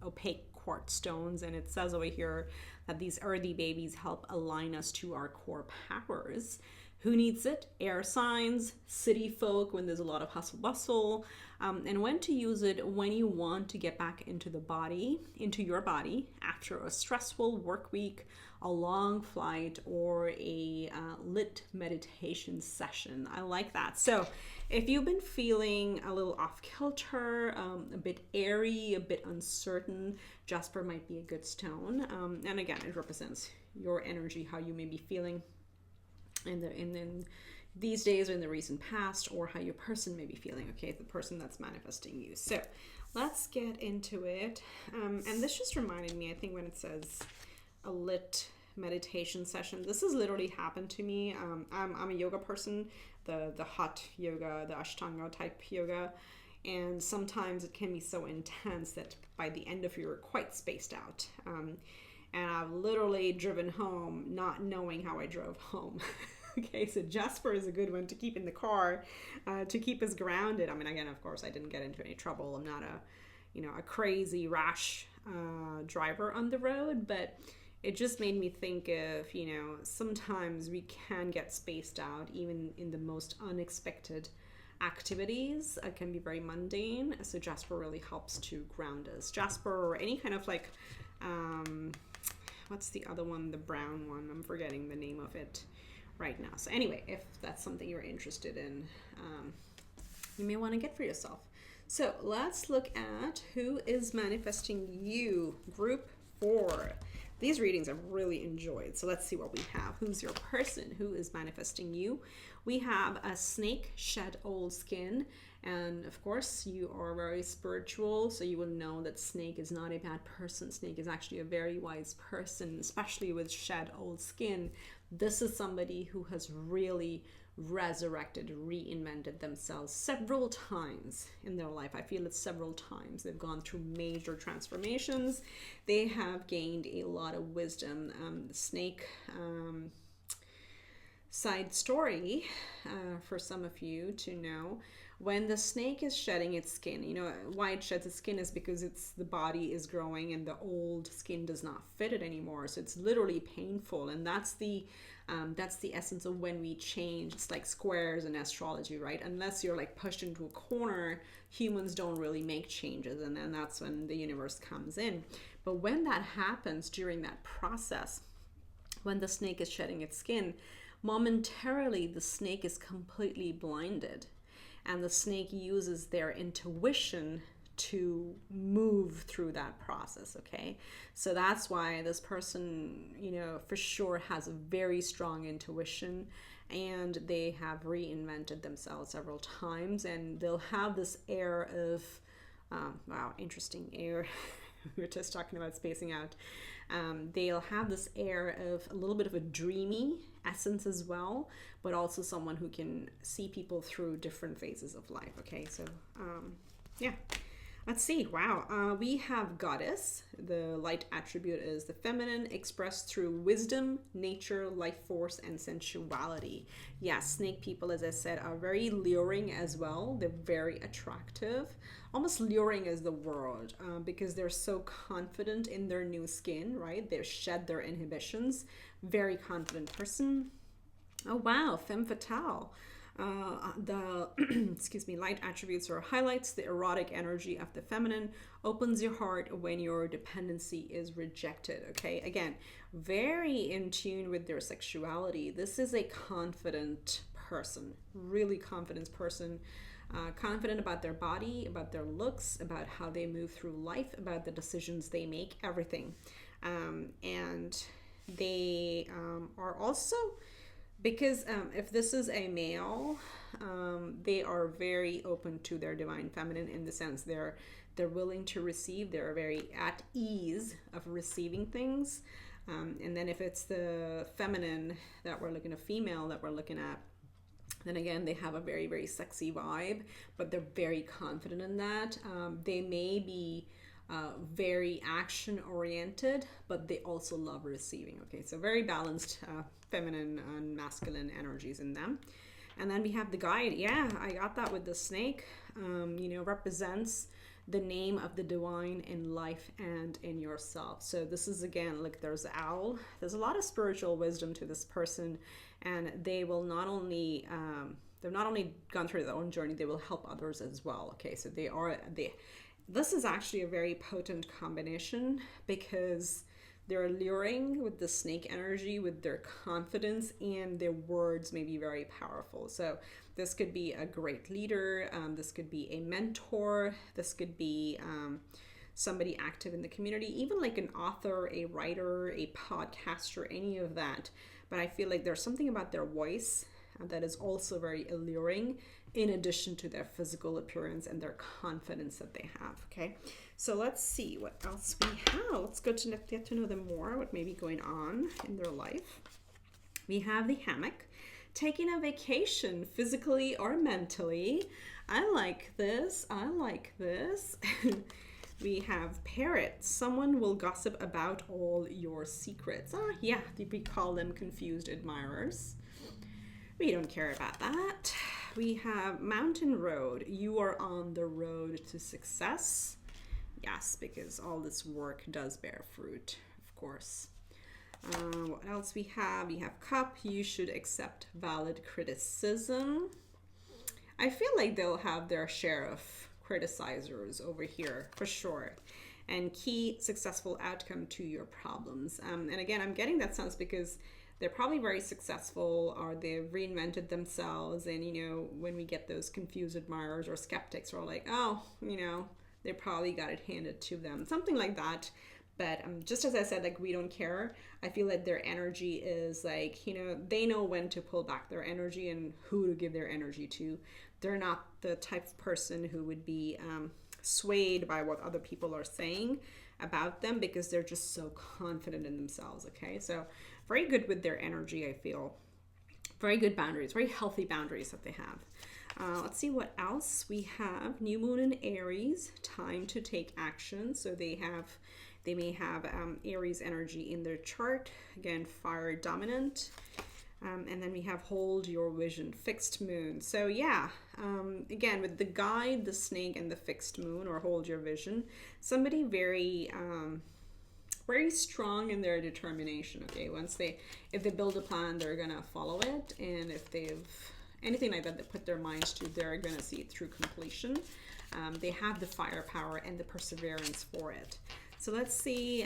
opaque quartz stones, and it says over here that these earthy babies help align us to our core powers. Who needs it? Air signs, city folk when there's a lot of hustle bustle, and when to use it when you want to get back into your body after a stressful work week, a long flight, or a lit meditation session. I like that. So if you've been feeling a little off kilter, a bit airy, a bit uncertain, Jasper might be a good stone. And again, it represents your energy, how you may be feeling in these days or in the recent past, or how your person may be feeling, okay, the person that's manifesting you. So let's get into it. And this just reminded me, I think, when it says a lit meditation session, this has literally happened to me. I'm a yoga person, the hot yoga, the Ashtanga type yoga, and sometimes it can be so intense that by the end of it, you're quite spaced out. And I've literally driven home not knowing how I drove home. Okay, so Jasper is a good one to keep in the car, to keep us grounded. I mean, again, of course, I didn't get into any trouble. I'm not a crazy rash driver on the road, but it just made me think of, sometimes we can get spaced out even in the most unexpected activities. It can be very mundane. So Jasper really helps to ground us. Jasper, or any kind of what's the other one? The brown one. I'm forgetting the name of it right now. So anyway, if that's something you're interested in, you may want to get for yourself. So let's look at who is manifesting you, group 4. These readings I've really enjoyed. So let's see what we have. Who's your person? Who is manifesting you? We have a snake shed old skin. And of course, you are very spiritual, so you will know that snake is not a bad person. Snake is actually a very wise person, especially with shed old skin. This is somebody who has really resurrected, reinvented themselves several times in their life. I feel it's several times. They've gone through major transformations. They have gained a lot of wisdom. The snake side story for some of you to know. When the snake is shedding its skin, why it sheds its skin is because the body is growing and the old skin does not fit it anymore. So it's literally painful, and that's the essence of when we change. It's like squares in astrology, right? Unless you're pushed into a corner, humans don't really make changes, and then that's when the universe comes in. But when that happens during that process, when the snake is shedding its skin, momentarily the snake is completely blinded. And the snake uses their intuition to move through that process, okay? So that's why this person, for sure has a very strong intuition, and they have reinvented themselves several times, and they'll have this air of, wow, interesting air. We were just talking about spacing out. They'll have this air of a little bit of a dreamy essence as well, but also someone who can see people through different phases of life. Okay, so yeah, Let's see. Wow. We have goddess. The light attribute is the feminine, expressed through wisdom, nature, life force, and sensuality. Yes, snake people, as I said, are very luring as well. They're very attractive. Almost luring as the word, because they're so confident in their new skin, right? They shed their inhibitions. Very confident person. Oh wow, femme fatale. The excuse me, light attributes or highlights the erotic energy of the feminine, opens your heart when your dependency is rejected. Okay, again, very in tune with their sexuality. This is a confident person, really confident person. Confident about their body, about their looks, about how they move through life, about the decisions they make, everything. And they are also, because if this is a male, they are very open to their divine feminine, in the sense they're willing to receive. They're very at ease of receiving things. And then if it's the feminine that we're looking at, female that we're looking at, then again, they have a very, very sexy vibe, but they're very confident in that. They may be very action oriented, but they also love receiving. Okay, so very balanced feminine and masculine energies in them. And then we have the guide. Yeah, I got that with the snake. Represents the name of the divine in life and in yourself. So this is, again, like, there's owl. There's a lot of spiritual wisdom to this person, and they will not only they've not only gone through their own journey, they will help others as well. Okay, so this is actually a very potent combination, because they're alluring with the snake energy, with their confidence, and their words may be very powerful. So this could be a great leader. This could be a mentor. This could be somebody active in the community, even like an author, a writer, a podcaster, any of that. But I feel like there's something about their voice that is also very alluring, in addition to their physical appearance and their confidence that they have. Okay, so let's see what else we have. Let's go to get to know them more, what may be going on in their life. We have the hammock, taking a vacation physically or mentally. I like this. I like this. We have parrot. Someone will gossip about all your secrets. Yeah, we call them confused admirers. We don't care about that. We have mountain road. You are on the road to success. Yes, because all this work does bear fruit, of course. What else we have? We have cup. You should accept valid criticism. I feel like they'll have their share of criticizers over here, for sure. And key successful outcome to your problems. And again, I'm getting that sense because they're probably very successful, or they've reinvented themselves. And, when we get those confused admirers or skeptics, we're like, oh, they probably got it handed to them. Something like that. But just as I said, like, we don't care. I feel like their energy is like, they know when to pull back their energy and who to give their energy to. They're not the type of person who would be swayed by what other people are saying about them, because they're just so confident in themselves. Okay, so very good with their energy, I feel. Very good boundaries, very healthy boundaries that they have. Let's see what else we have. New moon in Aries, time to take action. So they may have Aries energy in their chart. Again, fire dominant. And then we have hold your vision, fixed moon. So yeah, again, with the guide, the snake, and the fixed moon, or hold your vision, somebody very very strong in their determination. Okay, if they build a plan, they're gonna follow it, and if they've anything like that, they put their minds to, they're gonna see it through completion. They have the firepower and the perseverance for it. So let's see,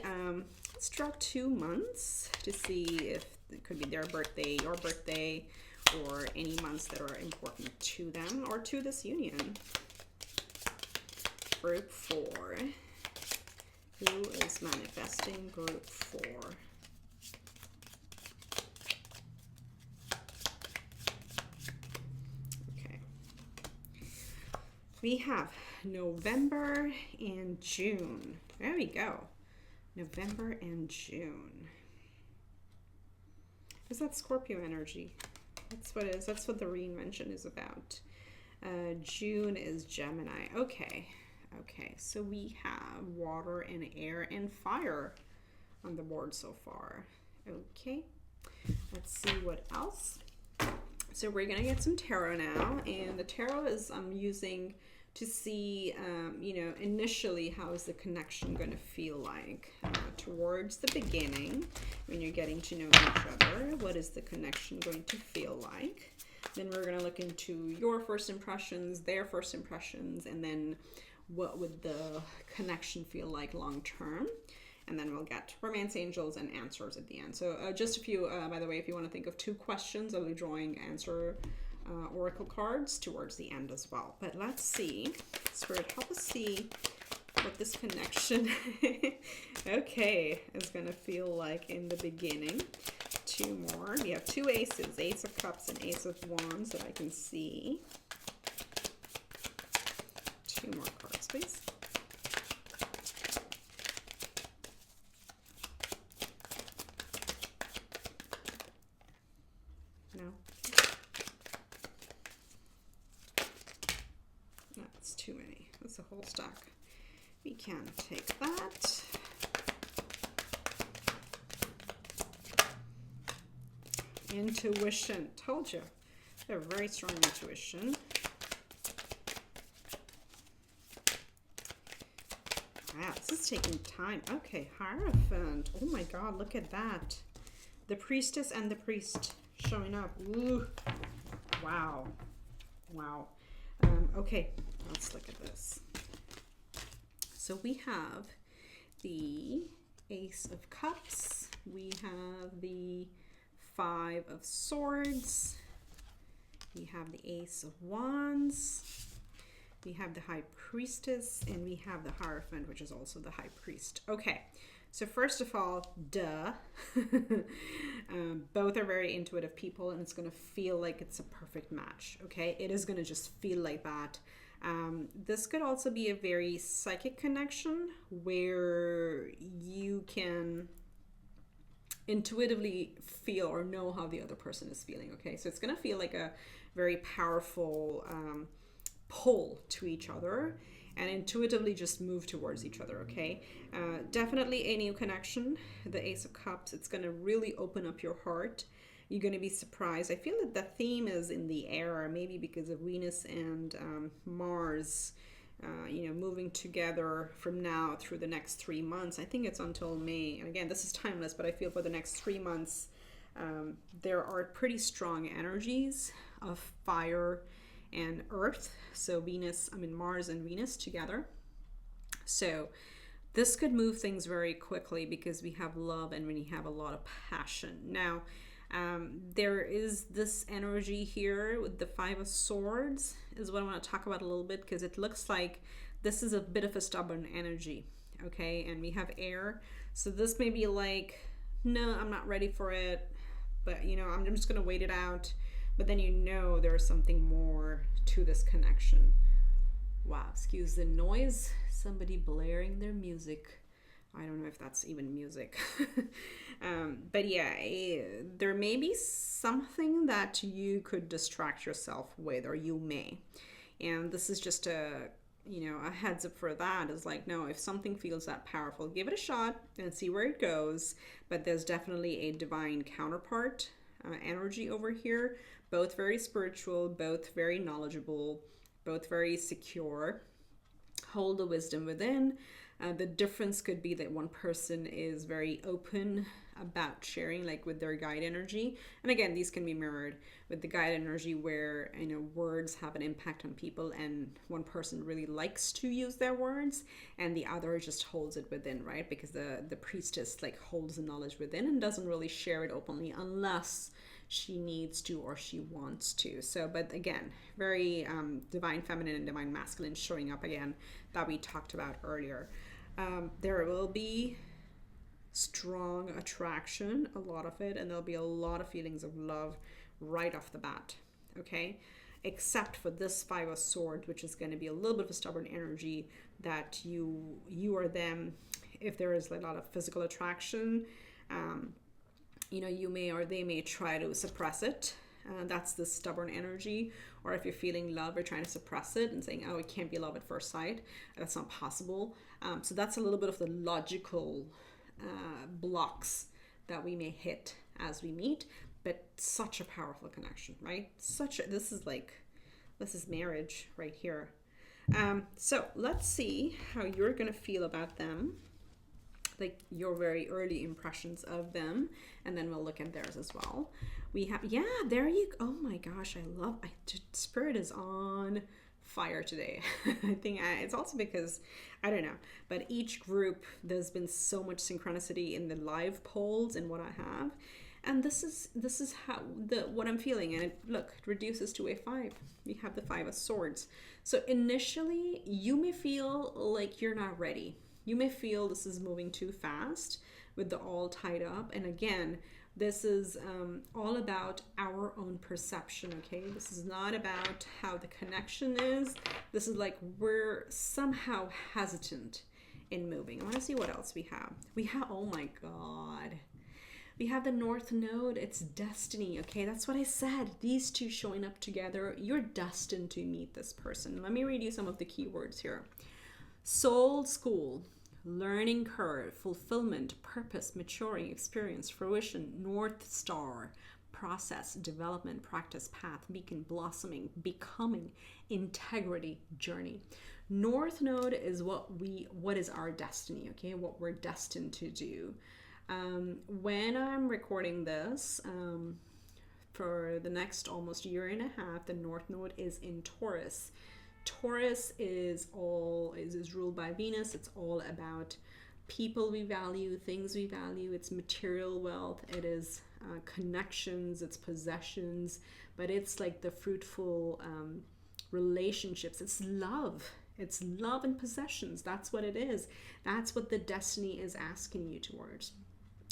let's draw 2 months to see if it could be their birthday, your birthday, or any months that are important to them or to this union. Group 4. Who is manifesting group 4? Okay. We have November and June. There we go. November and June. Is that Scorpio energy? That's what the reinvention is about. June is Gemini. Okay. Okay, so we have water and air and fire on the board so far. Okay, let's see what else. So we're gonna get some tarot now, and the tarot is I'm using to see, initially how is the connection going to feel like towards the beginning when you're getting to know each other. What is the connection going to feel like? Then we're going to look into your first impressions, their first impressions, and then what would the connection feel like long term. And then we'll get romance angels and answers at the end. So just a few, by the way, if you want to think of 2 questions, I'll be drawing answer oracle cards towards the end as well. But let's see. Spirit, help us see what this connection okay is going to feel like in the beginning. 2 more. We have 2 aces, Ace of Cups and Ace of Wands that I can see. 2 more cards, please. No. That's too many. That's a whole stack. We can take that. Intuition. Told you. They have very strong intuition. Wow, this is taking time. Okay, Hierophant. Oh my God, look at that. The Priestess and the Priest showing up. Ooh. Wow. Wow. Okay, let's look at this. So we have the Ace of Cups. We have the 5 of Swords. We have the Ace of Wands. We have the High Priestess, and we have the Hierophant, which is also the High Priest. Okay, so first of all, duh. Both are very intuitive people, and it's going to feel like it's a perfect match, okay? It is going to just feel like that. This could also be a very psychic connection where you can intuitively feel or know how the other person is feeling, okay? So it's going to feel like a very powerful pull to each other and intuitively just move towards each other, okay? Definitely a new connection. The Ace of Cups, it's going to really open up your heart. You're going to be surprised. I feel that the theme is in the air, maybe because of Venus and Mars, moving together from now through the next 3 months. I think it's until May. And again, this is timeless, but I feel for the next 3 months, there are pretty strong energies of fire and earth. So Mars and Venus together. So this could move things very quickly because we have love and we have a lot of passion. Now, there is this energy here with the 5 of Swords is what I want to talk about a little bit, because it looks like this is a bit of a stubborn energy, okay? And we have air. So this may be like, no, I'm not ready for it, but I'm just going to wait it out. But then there's something more to this connection. Wow, excuse the noise. Somebody blaring their music. I don't know if that's even music. But yeah, there may be something that you could distract yourself with, or you may. And this is just a heads up for that. Is like, no, if something feels that powerful, give it a shot and see where it goes. But there's definitely a divine counterpart energy over here. Both very spiritual, both very knowledgeable, both very secure. Hold the wisdom within. The difference could be that one person is very open about sharing, like with their guide energy. And again, these can be mirrored with the guide energy where, words have an impact on people, and one person really likes to use their words and the other just holds it within, right? Because the priestess like holds the knowledge within and doesn't really share it openly unless she needs to or she wants to. So, but again, very divine feminine and divine masculine showing up again that we talked about earlier. There will be strong attraction, a lot of it, and there'll be a lot of feelings of love right off the bat, okay? Except for this 5 of Swords, which is going to be a little bit of a stubborn energy that you or them, if there is a lot of physical attraction, you may or they may try to suppress it That's the stubborn energy. Or if you're feeling love, you're trying to suppress it and saying, oh, it can't be love at first sight. That's not possible. So that's a little bit of the logical blocks that we may hit as we meet. But such a powerful connection, right? This is marriage right here. So let's see how you're going to feel about them, like your very early impressions of them, and then we'll look at theirs as well. We have, there you go. Oh my gosh, Spirit is on fire today. I think it's also because, I don't know, but each group, there's been so much synchronicity in the live polls and what I have. And this is how what I'm feeling. And it reduces to a 5. We have the 5 of Swords. So initially, you may feel like you're not ready. You may feel this is moving too fast with the all tied up. And again, this is all about our own perception, okay? This is not about how the connection is. This is like we're somehow hesitant in moving. I want to see what else we have. Oh my God. We have the North Node. It's destiny, okay? That's what I said. These two showing up together, you're destined to meet this person. Let me read you some of the keywords here. Soul school, learning curve, fulfillment, purpose, maturing, experience, fruition, North Star, process, development, practice, path, beacon, blossoming, becoming, integrity, journey. North Node is what is our destiny, okay? What we're destined to do. When I'm recording this, for the next almost year and a half, the North Node is in Taurus. Taurus is ruled by Venus. It's all about people we value, things we value. It's material wealth. It is connections. It's possessions. But it's like the fruitful relationships. It's love. It's love and possessions. That's what it is. That's what the destiny is asking you towards.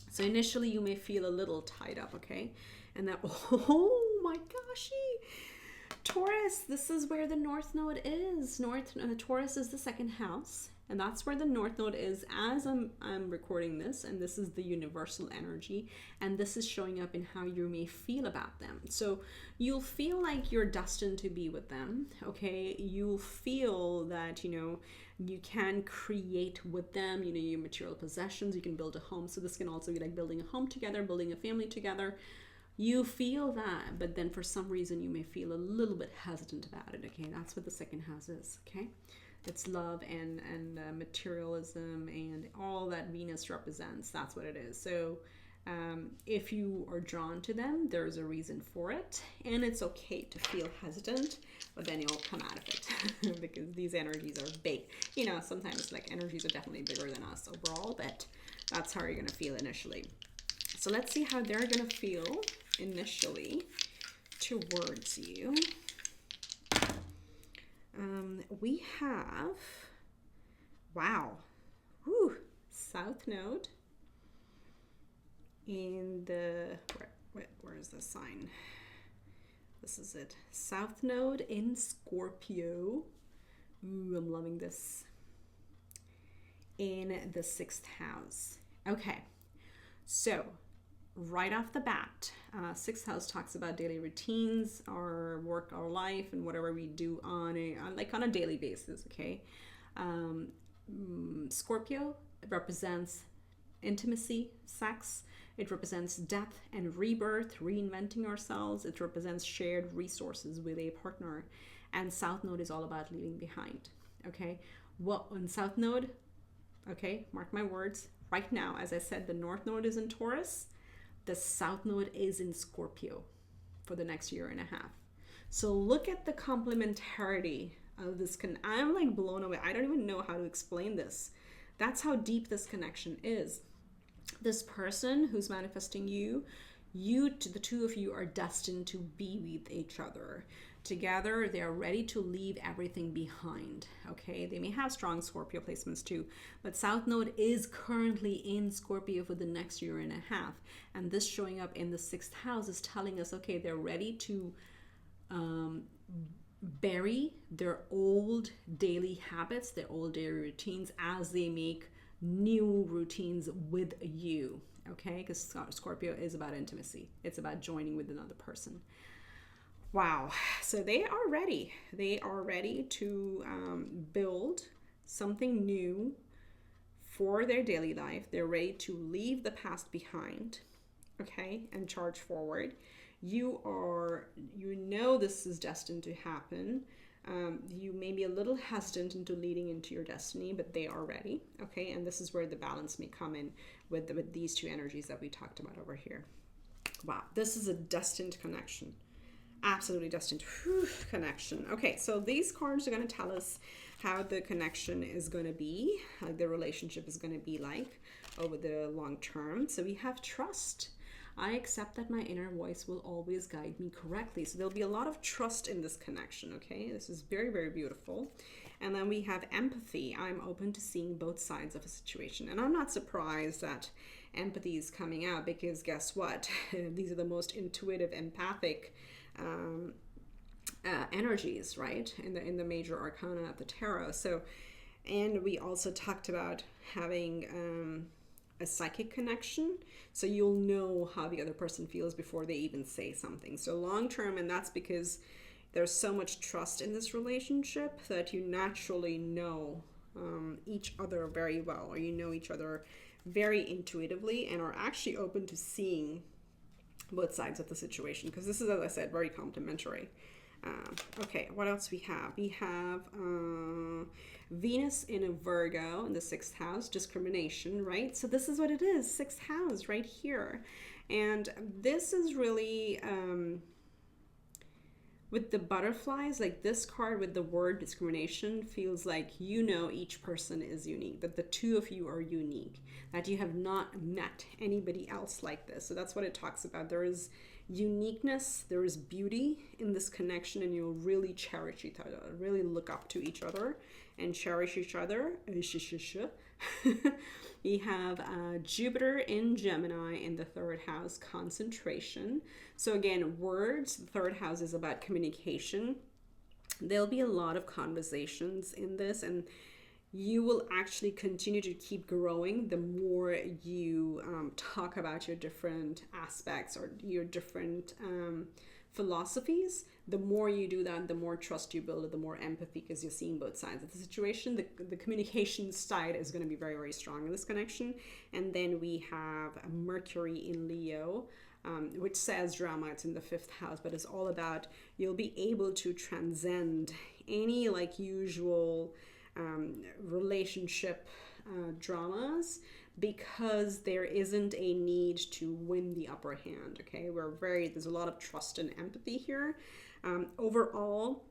So initially you may feel a little tied up, okay? And then, oh my gosh, Taurus, this is where the North Node is. Taurus is the second house, and that's where the North Node is as I'm recording this, and this is the universal energy, and this is showing up in how you may feel about them. So you'll feel like you're destined to be with them, okay? You'll feel that, you can create with them, your material possessions, you can build a home. So this can also be like building a home together, building a family together. You feel that, but then for some reason you may feel a little bit hesitant about it, okay? That's what the second house is, okay? It's love and materialism and all that Venus represents. That's what it is. So if you are drawn to them, there's a reason for it, and it's okay to feel hesitant, but then you'll come out of it because these energies are big. Sometimes like energies are definitely bigger than us overall, but that's how you're going to feel initially. So let's see how they're going to feel initially towards you. We have, South Node in the, where is the sign? This is it. South Node in Scorpio. Ooh, I'm loving this. In the 6th house. Okay, so right off the bat, 6th house talks about daily routines, our work, our life, and whatever we do on a daily basis, okay? Scorpio represents intimacy, sex. It represents death and rebirth, reinventing ourselves. It represents shared resources with a partner. And South Node is all about leaving behind, okay? What on South Node, okay, mark my words, right now, as I said, the North Node is in Taurus. The South Node is in Scorpio for the next year and a half. So look at the complementarity of this. I'm like blown away. I don't even know how to explain this. That's how deep this connection is. This person who's manifesting the two of you are destined to be with each other. Together, they are ready to leave everything behind, okay? They may have strong Scorpio placements too, but South Node is currently in Scorpio for the next year and a half. And this showing up in the 6th house is telling us, okay, they're ready to bury their old daily habits, their old daily routines as they make new routines with you, okay? Because Scorpio is about intimacy. It's about joining with another person. Wow. So they are ready. They are ready to build something new for their daily life. They're ready to leave the past behind, okay, and charge forward. You know this is destined to happen. You may be a little hesitant into leading into your destiny, but they are ready, okay? And this is where the balance may come in with these two energies that we talked about over here. Wow, this is a destined connection. Absolutely destined connection. Okay, so these cards are going to tell us how the connection is going to be, how the relationship is going to be like over the long term. So we have trust. I accept that my inner voice will always guide me correctly. So there'll be a lot of trust in this connection, okay? This is very, very beautiful. And then we have empathy. I'm open to seeing both sides of a situation. And I'm not surprised that empathy is coming out, because guess what? These are the most intuitive, empathic energies, right? In the major arcana of the tarot. So, and we also talked about having a psychic connection, so you'll know how the other person feels before they even say something. So long term, and that's because there's so much trust in this relationship that you naturally know each other very well, or you know each other very intuitively, and are actually open to seeing both sides of the situation, because this is, as I said, very complementary. Okay, what else we have? We have Venus in a Virgo in the 6th house, discrimination, right? So this is what it is, 6th house right here. And this is really, with the butterflies, like this card with the word discrimination feels like you know each person is unique, that the two of you are unique, that you have not met anybody else like this. So that's what it talks about. There is uniqueness, there is beauty in this connection, and you'll really cherish each other, really look up to each other and cherish each other. We have Jupiter in Gemini in the 3rd house, concentration. So again, words, the 3rd house is about communication. There'll be a lot of conversations in this, and you will actually continue to keep growing the more you talk about your different aspects or your different philosophies. The more you do that, the more trust you build, the more empathy, because you're seeing both sides of the situation. The communication side is going to be very, very strong in this connection. And then we have Mercury in Leo, which says drama. It's in the 5th house, but it's all about you'll be able to transcend any like usual relationship dramas, because there isn't a need to win the upper hand. Okay, there's a lot of trust and empathy here. Overall,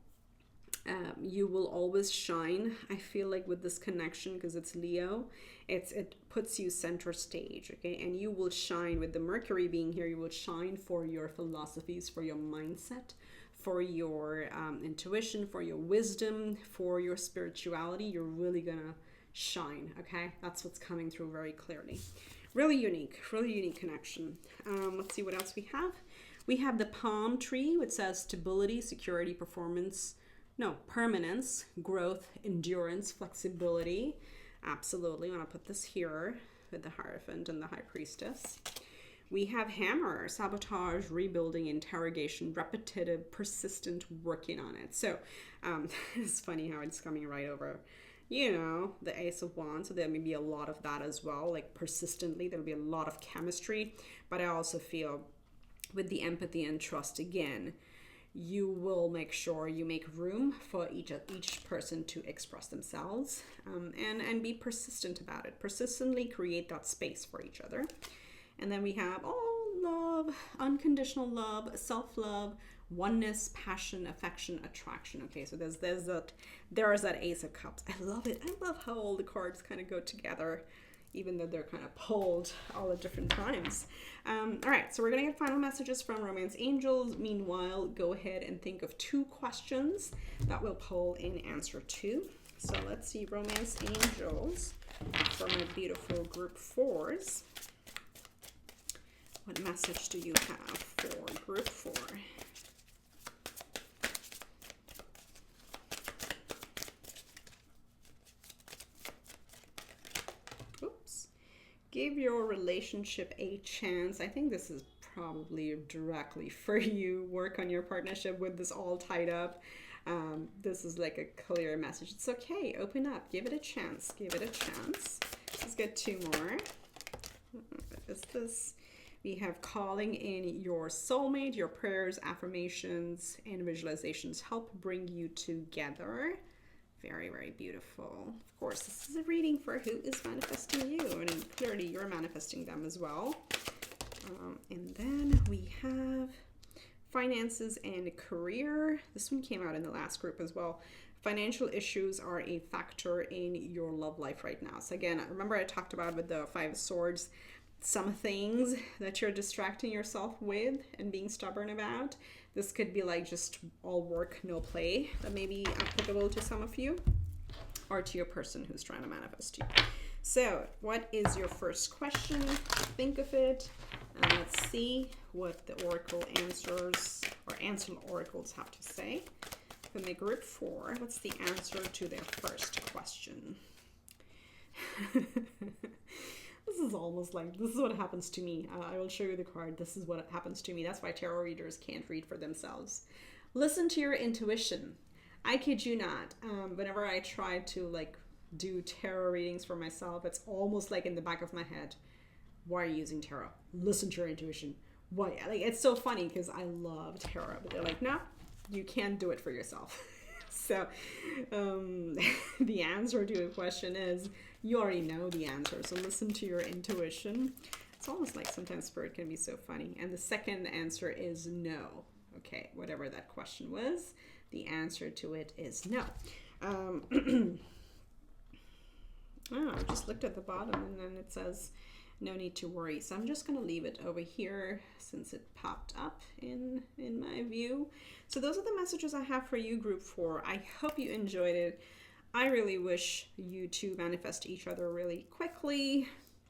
you will always shine, I feel like, with this connection, because it's Leo. It puts you center stage, okay? And you will shine with the Mercury being here. You will shine for your philosophies, for your mindset, for your intuition, for your wisdom, for your spirituality. You're really gonna shine, okay? That's what's coming through very clearly. Really unique connection. Let's see what else we have. We have the palm tree, which says stability, security, permanence, growth, endurance, flexibility. Absolutely. I want to put this here with the Hierophant and the High Priestess. We have hammer, sabotage, rebuilding, interrogation, repetitive, persistent, working on it. So it's funny how it's coming right over, the Ace of Wands. So there may be a lot of that as well, like persistently. There'll be a lot of chemistry. But I also feel with the empathy and trust, again, you will make sure you make room for each person to express themselves, and be persistent about it. Persistently create that space for each other. And then we have love, unconditional love, self-love, oneness, passion, affection, attraction. Okay, so there's that Ace of Cups. I love it. I love how all the cards kind of go together, even though they're kind of pulled all at different times. All right, so we're going to get final messages from Romance Angels. Meanwhile, go ahead and think of 2 questions that we'll pull in answer to. So let's see, Romance Angels, for my beautiful group 4s. What message do you have for group 4? Oops. Give your relationship a chance. I think this is probably directly for you. Work on your partnership with this all tied up. This is like a clear message. It's okay. Open up. Give it a chance. Give it a chance. Let's get two more. What is this? We have calling in your soulmate. Your prayers, affirmations, and visualizations help bring you together. Very, very beautiful. Of course, this is a reading for who is manifesting you, and clearly you're manifesting them as well. And then we have finances and career. This one came out in the last group as well. Financial issues are a factor in your love life right now. So again, remember I talked about with the Five of Swords, some things that you're distracting yourself with and being stubborn about. This could be like just all work, no play. That may be applicable to some of you or to your person who's trying to manifest you. So what is your first question? Think of it. And let's see what the oracle answers or answer oracles have to say. For the group 4, what's the answer to their first question? This is almost like, this is what happens to me. I will show you the card. This is what happens to me. That's why tarot readers can't read for themselves. Listen to your intuition. I kid you not. Whenever I try to like do tarot readings for myself, it's almost like in the back of my head. Why are you using tarot? Listen to your intuition. Why? Like, it's so funny because I love tarot, but they're like, no, you can't do it for yourself. So the answer to a question is, you already know the answer. So listen to your intuition. It's almost like sometimes spirit can be so funny. And the second answer is no. Okay, whatever that question was, the answer to it is no. Oh, I just looked at the bottom and then it says, no need to worry. So I'm just going to leave it over here since it popped up in my view. So those are the messages I have for you, group 4. I hope you enjoyed it. I really wish you to manifest each other really quickly,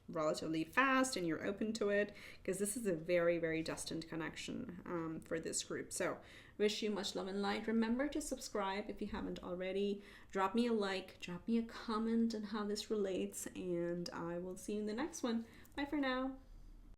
relatively fast, and you're open to it, because this is a very, very destined connection for this group. So wish you much love and light. Remember to subscribe if you haven't already. Drop me a like, drop me a comment on how this relates, and I will see you in the next one. Bye for now.